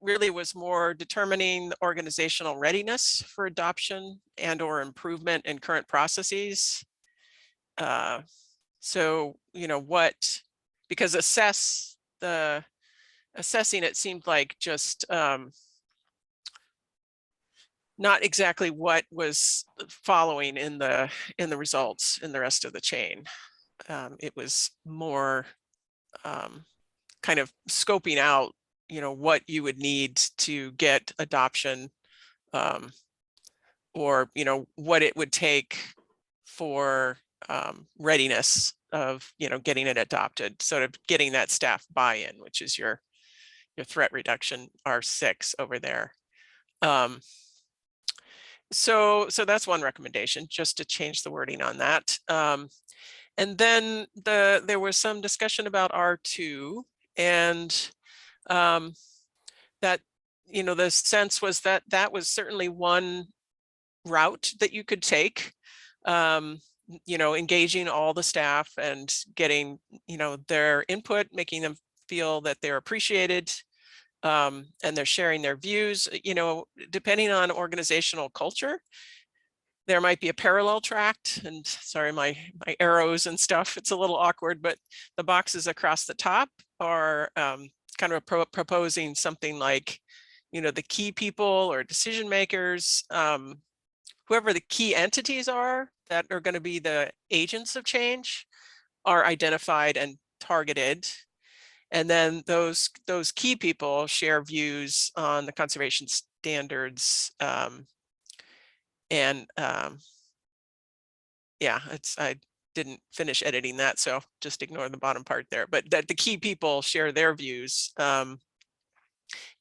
really was more determining the organizational readiness for adoption and or improvement in current processes. So, you know, because assessing it seemed like just not exactly what was following in the results in the rest of the chain. It was more kind of scoping out, you know, what you would need to get adoption, or, you know, what it would take for readiness of, you know, getting it adopted, sort of getting that staff buy-in, which is your threat reduction R6 over there. So that's one recommendation, just to change the wording on that. And then there was some discussion about R2, and that, you know, the sense was that that was certainly one route that you could take, you know, engaging all the staff and getting, you know, their input, making them feel that they're appreciated, and they're sharing their views. You know, depending on organizational culture, there might be a parallel track, and sorry, my arrows and stuff, it's a little awkward, but the boxes across the top are kind of proposing something like, you know, the key people or decision makers, whoever the key entities are that are going to be the agents of change, are identified and targeted. And then those key people share views on the conservation standards, yeah, I didn't finish editing that, so just ignore the bottom part there, but that the key people share their views.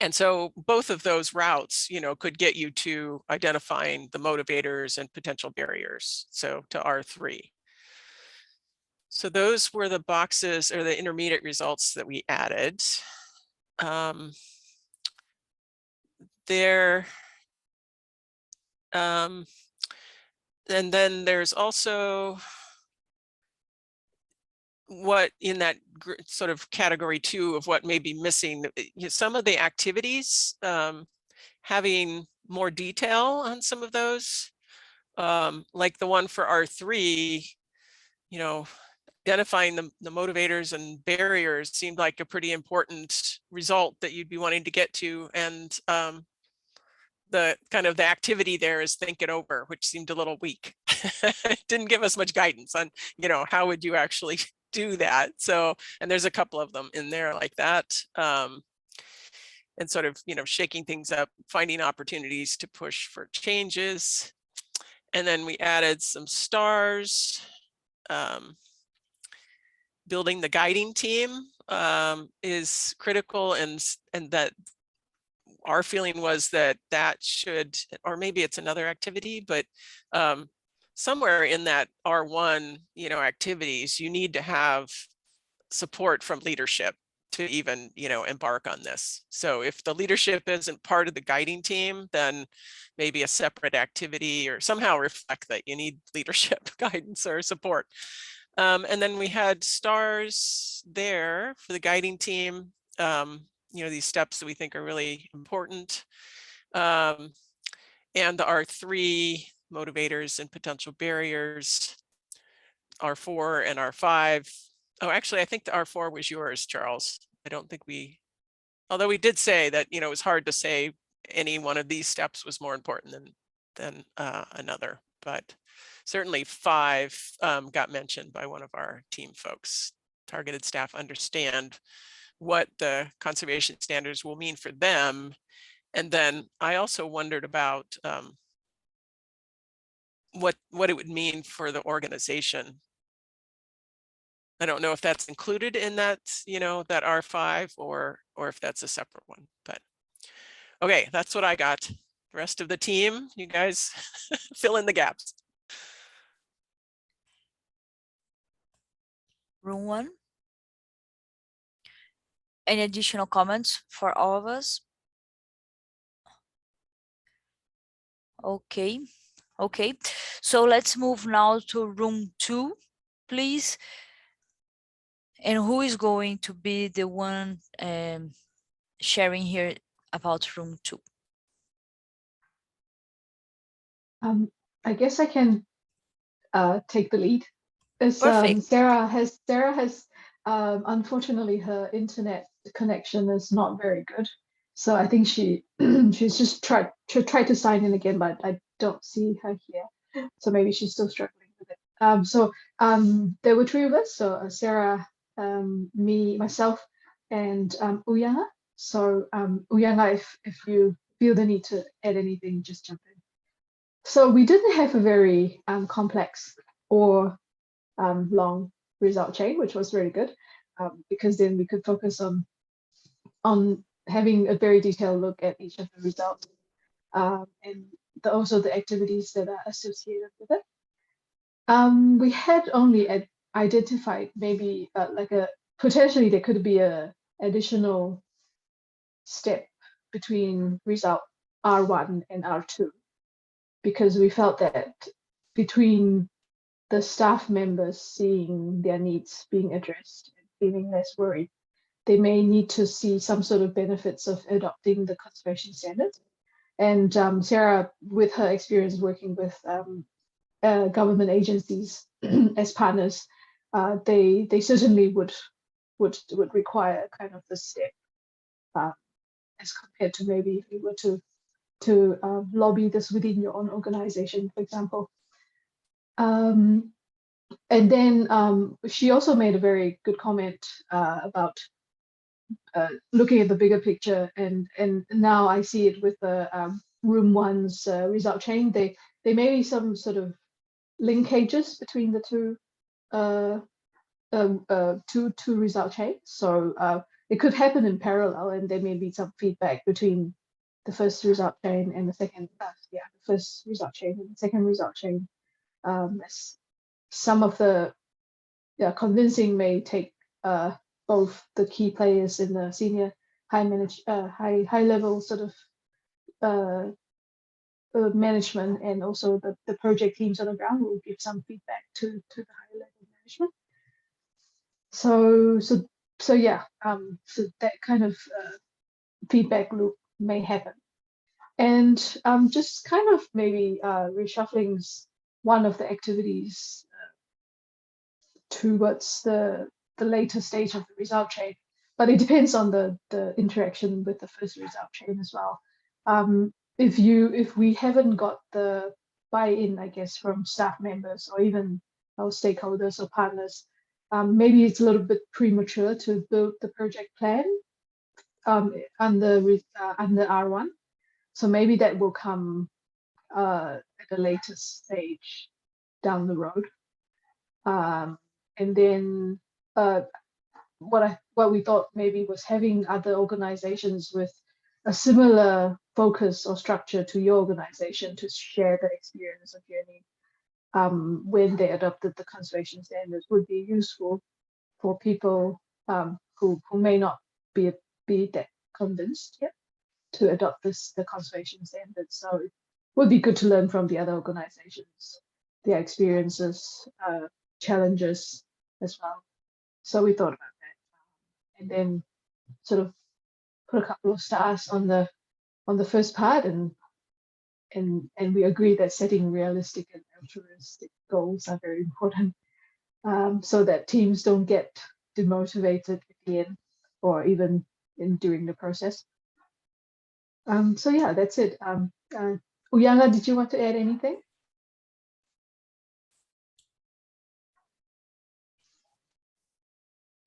And so both of those routes, you know, could get you to identifying the motivators and potential barriers, so to R3. So those were the boxes or the intermediate results that we added. And then there's also what in that sort of category 2 of what may be missing, some of the activities, having more detail on some of those, like the one for R3, you know, identifying the motivators and barriers seemed like a pretty important result that you'd be wanting to get to. And the kind of the activity there is think it over, which seemed a little weak. It didn't give us much guidance on, you know, how would you actually do that. So, and there's a couple of them in there like that. And sort of, you know, shaking things up, finding opportunities to push for changes. And then we added some stars. Building the guiding team is critical, and that our feeling was that should, or maybe it's another activity, but somewhere in that R1, you know, activities, you need to have support from leadership to even, you know, embark on this. So if the leadership isn't part of the guiding team, then maybe a separate activity, or somehow reflect that you need leadership guidance or support. And then we had stars there for the guiding team. You know, these steps that we think are really important. And the R3 motivators and potential barriers, R4 and R5. Oh, actually, I think the R4 was yours, Charles. I don't think although we did say that, you know, it was hard to say any one of these steps was more important than another, but certainly 5 got mentioned by one of our team folks. Targeted staff understand what the conservation standards will mean for them. And then I also wondered about what it would mean for the organization. I don't know if that's included in that, you know, that R5 or if that's a separate one, but okay, that's what I got. The rest of the team, you guys fill in the gaps. Room 1. Any additional comments for all of us? Okay. Okay. So let's move now to room 2, please. And who is going to be the one sharing here about room 2? I guess I can take the lead. Perfect. Sarah has unfortunately her internet connection is not very good, so I think she's just tried to sign in again, but I don't see her here, so maybe she's still struggling with it. There were 3 of us, so Sarah, me, myself, and Uyanga. So Uyanga, if you feel the need to add anything, just jump in. So we didn't have a very complex or long result chain, which was really good, because then we could focus on having a very detailed look at each of the results, and also the activities that are associated with it. We had only identified maybe like potentially there could be a additional step between result R1 and R2, because we felt that between the staff members seeing their needs being addressed and feeling less worried, they may need to see some sort of benefits of adopting the conservation standards. And Sarah, with her experience working with government agencies as partners, they certainly would require kind of the step as compared to maybe if you were to lobby this within your own organization, for example. And then she also made a very good comment about looking at the bigger picture, and now I see it with the Room 1's result chain. They may be some sort of linkages between the two result chains. So it could happen in parallel, and there may be some feedback between the first result chain and the second. The first result chain and the second result chain. As some of the convincing may take both the key players in the senior high level sort of management, and also the project teams on the ground will give some feedback to the high level management. So yeah, so that kind of feedback loop may happen. And just kind of maybe reshuffling one of the activities towards the later stage of the result chain, but it depends on the interaction with the first result chain as well. If we haven't got the buy-in, I guess, from staff members or even our stakeholders or partners, maybe it's a little bit premature to build the project plan under R1. So maybe that will come at a later stage down the road. And then what we thought maybe was having other organizations with a similar focus or structure to your organization to share the experience of journey when they adopted the conservation standards would be useful for people who may not be that convinced yet to adopt the conservation standards. So it would be good to learn from the other organizations, their experiences, challenges as well. So we thought about that, and then sort of put a couple of stars on the first part, and we agree that setting realistic and altruistic goals are very important, so that teams don't get demotivated at the end or even during the process. So yeah, that's it. Uyanga, did you want to add anything?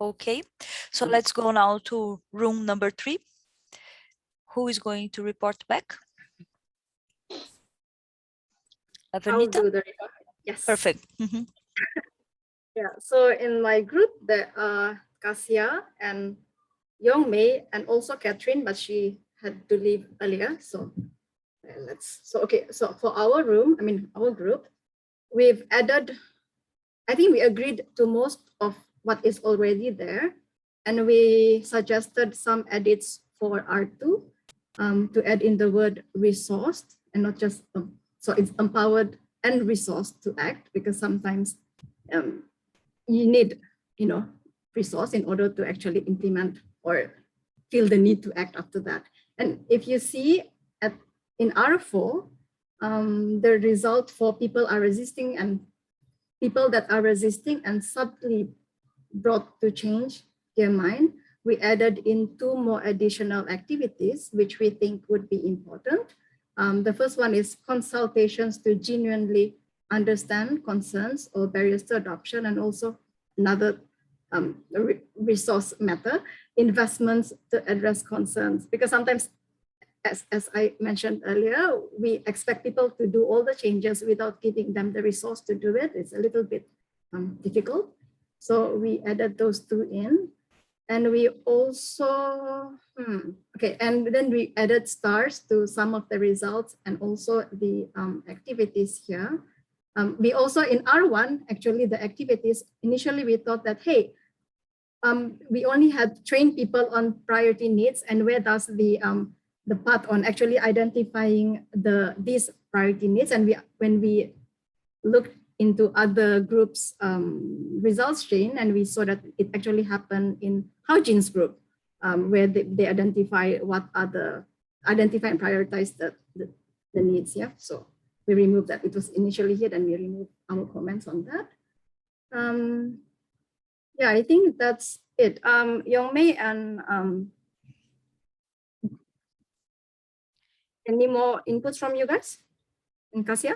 Okay, so let's go now to room number 3. Who is going to report back? I'll do the report. Yes. Perfect. Yeah, so in my group, there are Kasia and Yongmei, and also Catherine, but she had to leave earlier. So so for our room, our group, we've added, I think we agreed to most of what is already there, and we suggested some edits for R2 to add in the word resourced, and not just so it's empowered and resourced to act, because sometimes you need resource in order to actually implement or feel the need to act after that. And if you see in R4, the result for people are resisting and people that are resisting and subtly brought to change their mind, we added in 2 more additional activities, which we think would be important. The first one is consultations to genuinely understand concerns or barriers to adoption, and also another resource matter, investments to address concerns, because sometimes, as I mentioned earlier, we expect people to do all the changes without giving them the resource to do it. It's a little bit difficult. So we added those 2 in. And we also, and then we added stars to some of the results and also the activities here. We also, in R1, actually the activities, initially we thought that, hey, we only had trained people on priority needs, and where does the part on actually identifying these priority needs. And when we looked into other groups' results chain, and we saw that it actually happened in Hao Jin's group, where they identify what are identify and prioritize the needs. Yeah, so we removed that. It was initially here, and we removed our comments on that. Yeah, I think that's it. Yongmei and any more inputs from you guys? And Kasia?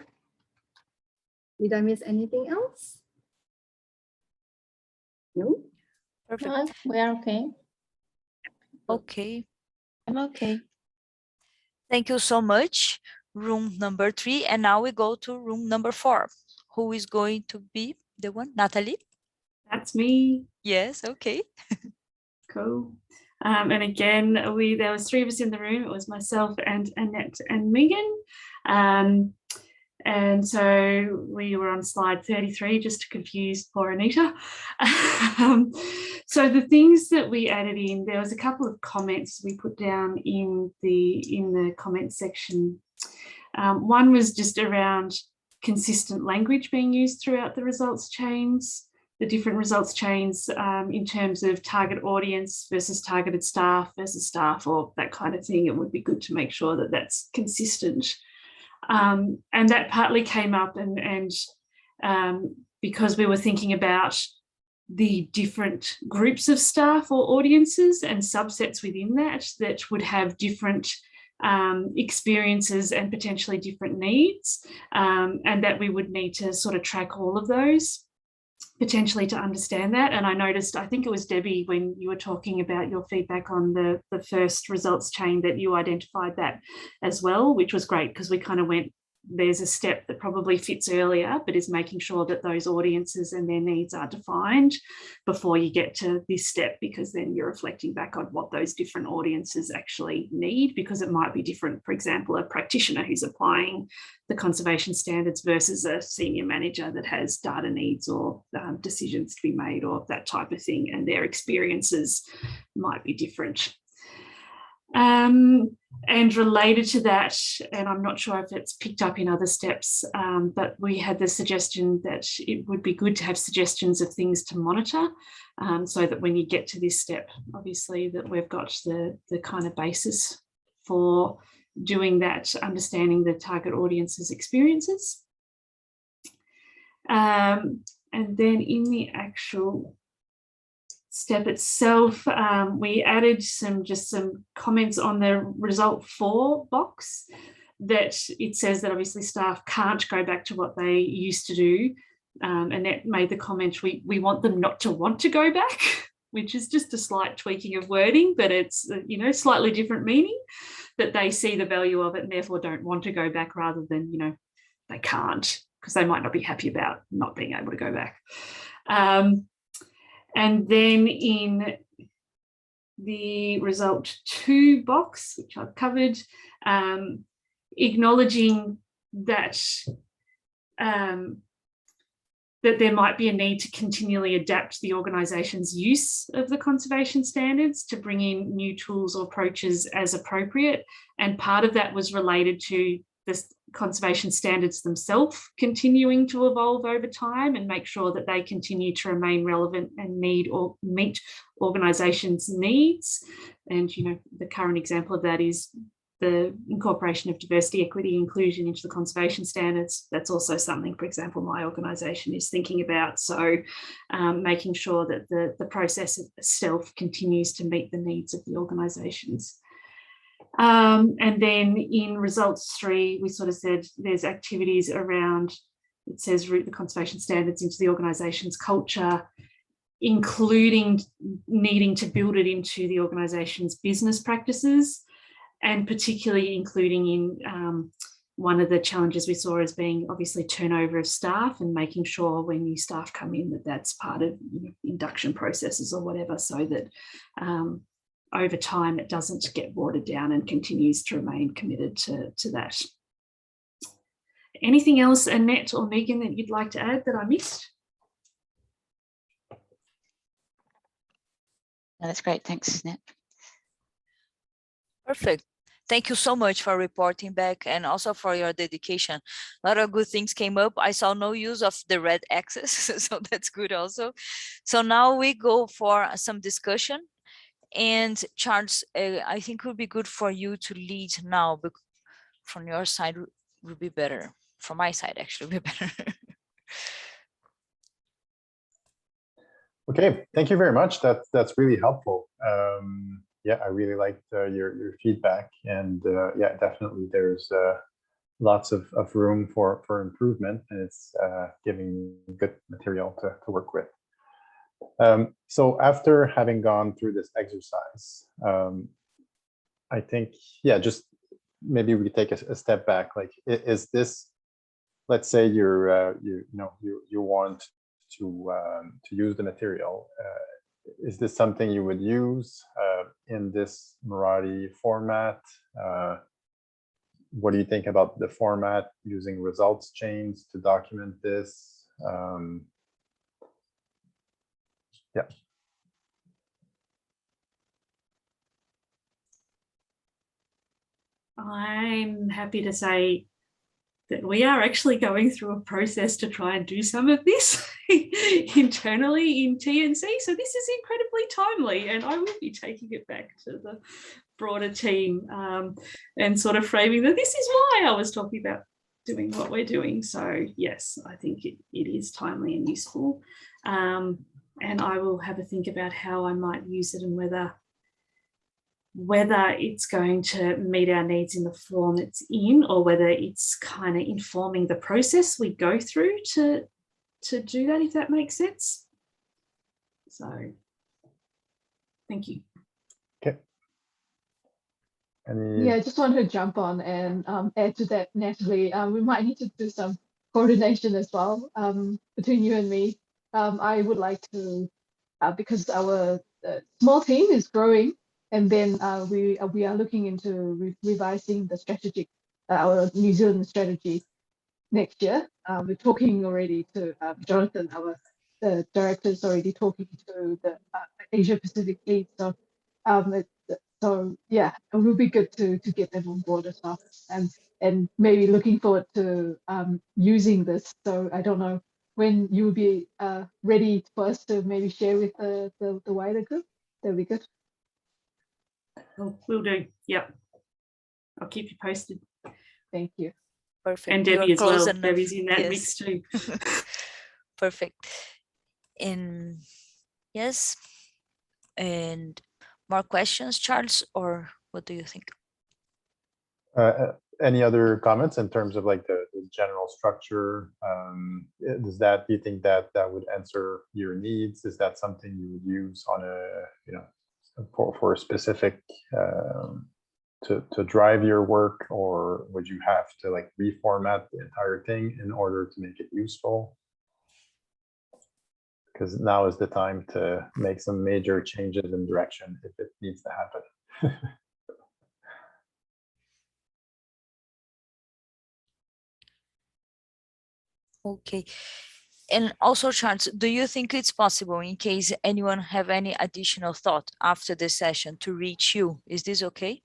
Did I miss anything else? No? Perfect. No, we are okay. Okay. I'm okay. Thank you so much. Room number 3. And now we go to room number 4. Who is going to be the one? Natalie? That's me. Yes, okay. Cool. And again, there was 3 of us in the room. It was myself and Annette and Megan. And so we were on slide 33, just to confuse poor Anita. So the things that we added in, there was a couple of comments we put down in the comment section. One was just around consistent language being used throughout the results chains, the different results chains in terms of target audience versus targeted staff versus staff, or that kind of thing. It would be good to make sure that that's consistent. And that partly came up and because we were thinking about the different groups of staff or audiences and subsets within that would have different experiences and potentially different needs, and that we would need to sort of track all of those potentially to understand that. And I noticed, I think it was Debbie, when you were talking about your feedback on the first results chain, that you identified that as well, which was great, because we kind of went, there's a step that probably fits earlier, but is making sure that those audiences and their needs are defined before you get to this step, because then you're reflecting back on what those different audiences actually need, because it might be different. For example, a practitioner who's applying the conservation standards versus a senior manager that has data needs or decisions to be made or that type of thing, and their experiences might be different. And related to that, and I'm not sure if it's picked up in other steps, but we had the suggestion that it would be good to have suggestions of things to monitor, so that when you get to this step, obviously that we've got the kind of basis for doing that, understanding the target audience's experiences. And then in the actual step itself, we added some comments on the result 4 box, that it says that obviously staff can't go back to what they used to do. Annette made the comment, we want them not to want to go back, which is just a slight tweaking of wording, but it's, you know, slightly different meaning, that they see the value of it and therefore don't want to go back, rather than, you know, they can't, because they might not be happy about not being able to go back. And then in the result 2 box, which I've covered, acknowledging that that there might be a need to continually adapt the organisation's use of the conservation standards to bring in new tools or approaches as appropriate. And part of that was related to the conservation standards themselves continuing to evolve over time, and make sure that they continue to remain relevant and meet organisations' needs. And, you know, the current example of that is the incorporation of diversity, equity, inclusion into the conservation standards. That's also something, for example, my organisation is thinking about. So making sure that the process itself continues to meet the needs of the organisations. And then in results 3, we sort of said there's activities around, it says root the conservation standards into the organisation's culture, including needing to build it into the organisation's business practices, and particularly including in one of the challenges we saw as being obviously turnover of staff, and making sure when new staff come in that that's part of, you know, induction processes or whatever, so that over time it doesn't get watered down and continues to remain committed to that. Anything else, Annette or Megan, that you'd like to add that I missed? No, that's great. Thanks, Annette. Perfect. Thank you so much for reporting back, and also for your dedication. A lot of good things came up. I saw no use of the red axis, so that's good also. So now we go for some discussion. And Charles, I think it would be good for you to lead now, but from your side would be better. From my side, actually, would be better. Okay, thank you very much. That's really helpful. Yeah, I really liked your feedback, and yeah, definitely there's lots of room for improvement, and it's giving good material to work with. So after having gone through this exercise, I think, yeah, just maybe we take a step back. Like, is this, let's say you want to use the material. Is this something you would use in this Marathi format? What do you think about the format, using results chains to document this? Yeah. I'm happy to say that we are actually going through a process to try and do some of this internally in TNC. So this is incredibly timely, and I will be taking it back to the broader team and sort of framing that this is why I was talking about doing what we're doing. So yes, I think it is timely and useful. And I will have a think about how I might use it and whether it's going to meet our needs in the form it's in, or whether it's kind of informing the process we go through to do that, if that makes sense. So thank you. Okay. Yeah, I just wanted to jump on and add to that, Natalie. We might need to do some coordination as well between you and me. I would like to, because our small team is growing, and then we are looking into revising the strategic, our New Zealand strategy next year. We're talking already to Jonathan, the director is already talking to the Asia Pacific lead. So so yeah, it would be good to get them on board as well, and maybe looking forward to using this. So I don't know when you will be ready for us to maybe share with the wider group. That'd be good. We'll do. Yep. I'll keep you posted. Thank you. Perfect. And Debbie as well. Enough. Debbie's in that yes. mix too. Perfect. And yes. And more questions, Charles, or what do you think? Any other comments in terms of like the general structure? Do you think that would answer your needs? Is that something you would use on for a specific to drive your work, or would you have to like reformat the entire thing in order to make it useful? Because now is the time to make some major changes in direction if it needs to happen. Okay. And also, Charles, do you think it's possible, in case anyone have any additional thought after the session, to reach you? Is this okay?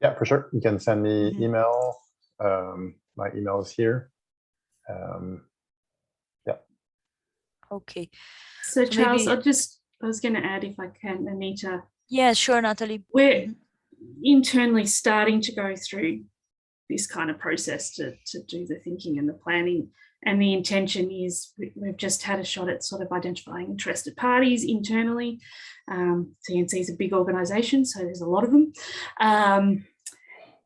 Yeah, for sure. You can send me email. My email is here. Yeah. Okay. So Charles, maybe I was going to add, if I can, Anita. Yeah, sure, Natalie. We're internally starting to go through this kind of process to do the thinking and the planning. And the intention is we've just had a shot at sort of identifying interested parties internally. TNC is a big organisation, so there's a lot of them.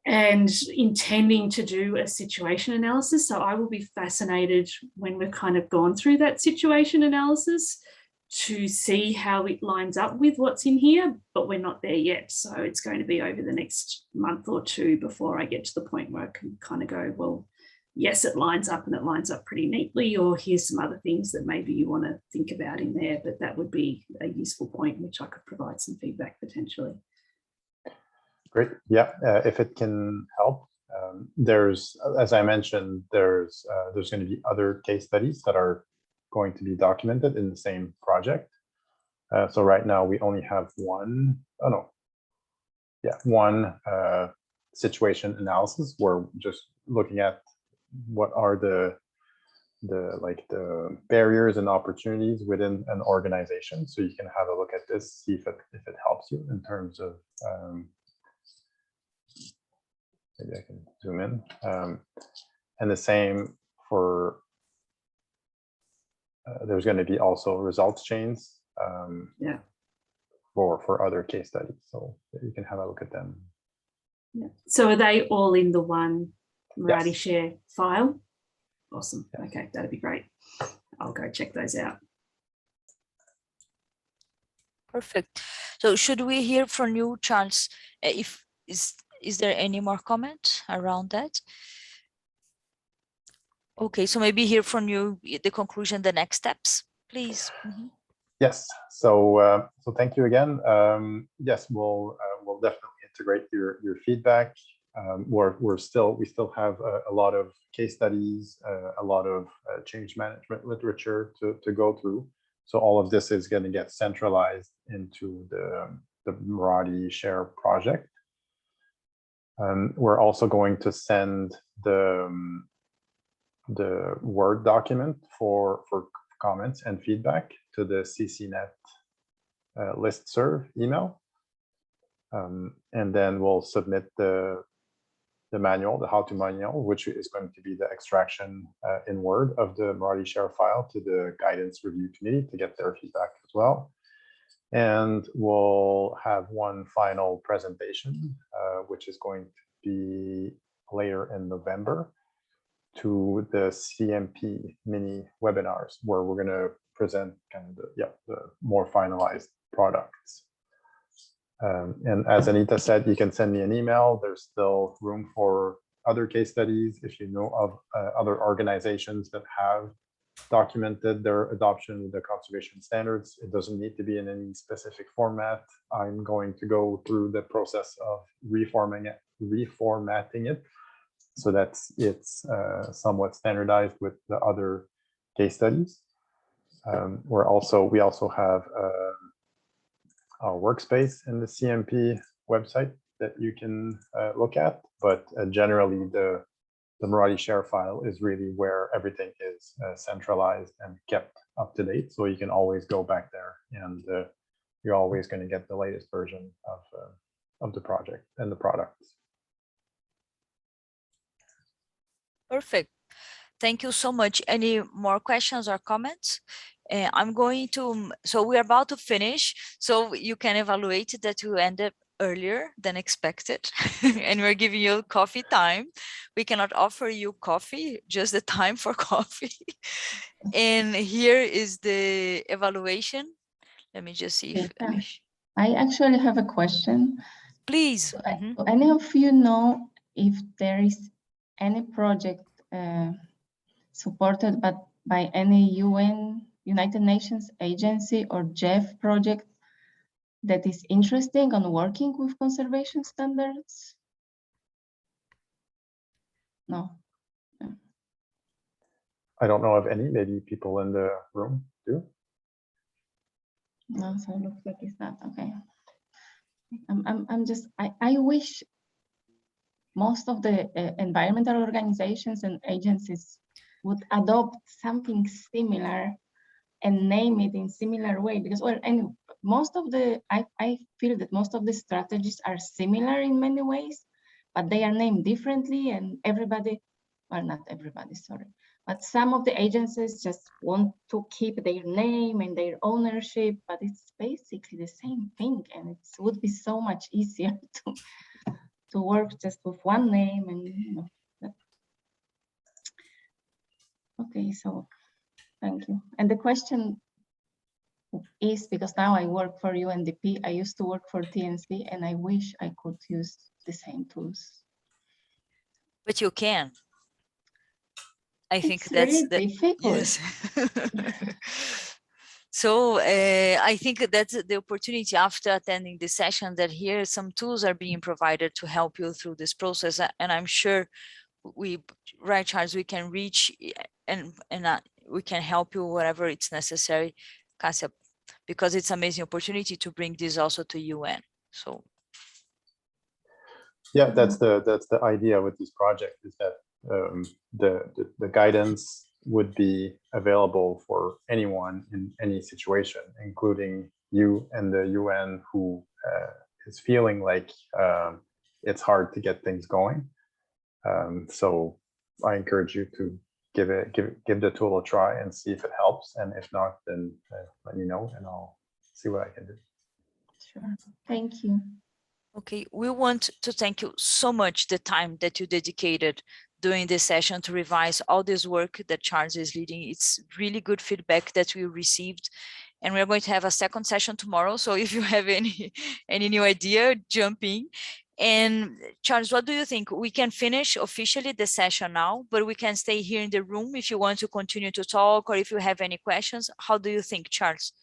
And intending to do a situation analysis. So I will be fascinated when we've kind of gone through that situation analysis to see how it lines up with what's in here, but we're not there yet. So it's going to be over the next month or two before I get to the point where I can kind of go, well, yes, it lines up and it lines up pretty neatly, or here's some other things that maybe you want to think about in there, but that would be a useful point in which I could provide some feedback potentially. Great. Yeah, if it can help. There's, as I mentioned, there's going to be other case studies that are going to be documented in the same project. So right now we only have one situation analysis. We're just looking at what are the the barriers and opportunities within an organization. So you can have a look at this, see if it helps you in terms of, maybe I can zoom in. And the same for, there's going to be also results chains for other case studies. So you can have a look at them. Yeah. So are they all in the one Marathi Yes. share file? Awesome. Yeah. Okay, that'd be great. I'll go check those out. Perfect. So should we hear from you, Charles? Is there any more comment around that? Okay, so maybe hear from you the conclusion, the next steps, please. Yes. So so thank you again. Yes, we'll definitely integrate your feedback. We still have a lot of case studies, a lot of change management literature to go through. So all of this is going to get centralized into the Marathi Share project. We're also going to send the Word document for comments and feedback to the CCNet listserv email. And then we'll submit the manual, the how-to manual, which is going to be the extraction in Word of the Marathi Share file to the guidance review committee to get their feedback as well. And we'll have one final presentation, which is going to be later in November, to the CMP mini webinars, where we're going to present kind of the more finalized products. And as Anita said, you can send me an email. There's still room for other case studies. If you know of other organizations that have documented their adoption of the conservation standards, it doesn't need to be in any specific format. I'm going to go through the process of reformatting it so that it's somewhat standardized with the other case studies. We also have our workspace in the CMP website that you can look at, but generally the Marathi Share file is really where everything is centralized and kept up to date. So you can always go back there, and you're always going to get the latest version of the project and the products. Perfect. Thank you so much. Any more questions or comments? I'm going to, so we're about to finish, so you can evaluate that you ended earlier than expected, and we're giving you coffee time. We cannot offer you coffee, just the time for coffee. And here is the evaluation. Let me just see if I actually have a question. Please. So any of you know if there is any project supported by any UN, United Nations agency or JEF project that is interesting on working with conservation standards? No. I don't know of any. Maybe people in the room do. No, so it looks like it's not. Okay. I wish most of the environmental organizations and agencies would adopt something similar and name it in similar way, because and most of the I feel that most of the strategies are similar in many ways, but they are named differently, and everybody, well, not everybody, sorry, but some of the agencies just want to keep their name and their ownership, but it's basically the same thing, and it would be so much easier to work just with one name, and you know. Okay, so thank you. And the question is, because now I work for UNDP, I used to work for TNC, and I wish I could use the same tools. But you can. I think it's that's really difficult. Yes. So I think that's the opportunity after attending this session, that here some tools are being provided to help you through this process. And I'm sure right, Charles, we can reach and we can help you wherever it's necessary, Kasia, because it's an amazing opportunity to bring this also to UN. So yeah, that's the idea with this project, is that the guidance would be available for anyone in any situation, including you and the UN, who is feeling like it's hard to get things going. So I encourage you to give the tool a try and see if it helps. And if not, then let me know and I'll see what I can do. Sure. Thank you. Okay, we want to thank you so much the time that you dedicated during this session to revise all this work that Charles is leading. It's really good feedback that we received. And we're going to have a second session tomorrow. So if you have any new idea, jump in. And Charles, what do you think? We can finish officially the session now, but we can stay here in the room if you want to continue to talk or if you have any questions. How do you think, Charles?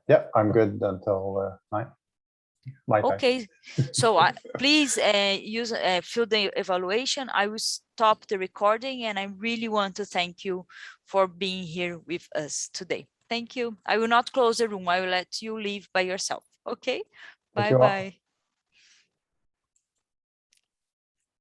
Yeah, I'm good until 9. Okay, so please use fill the evaluation. I will stop the recording, and I really want to thank you for being here with us today. Thank you. I will not close the room. I will let you leave by yourself. Okay, bye-bye.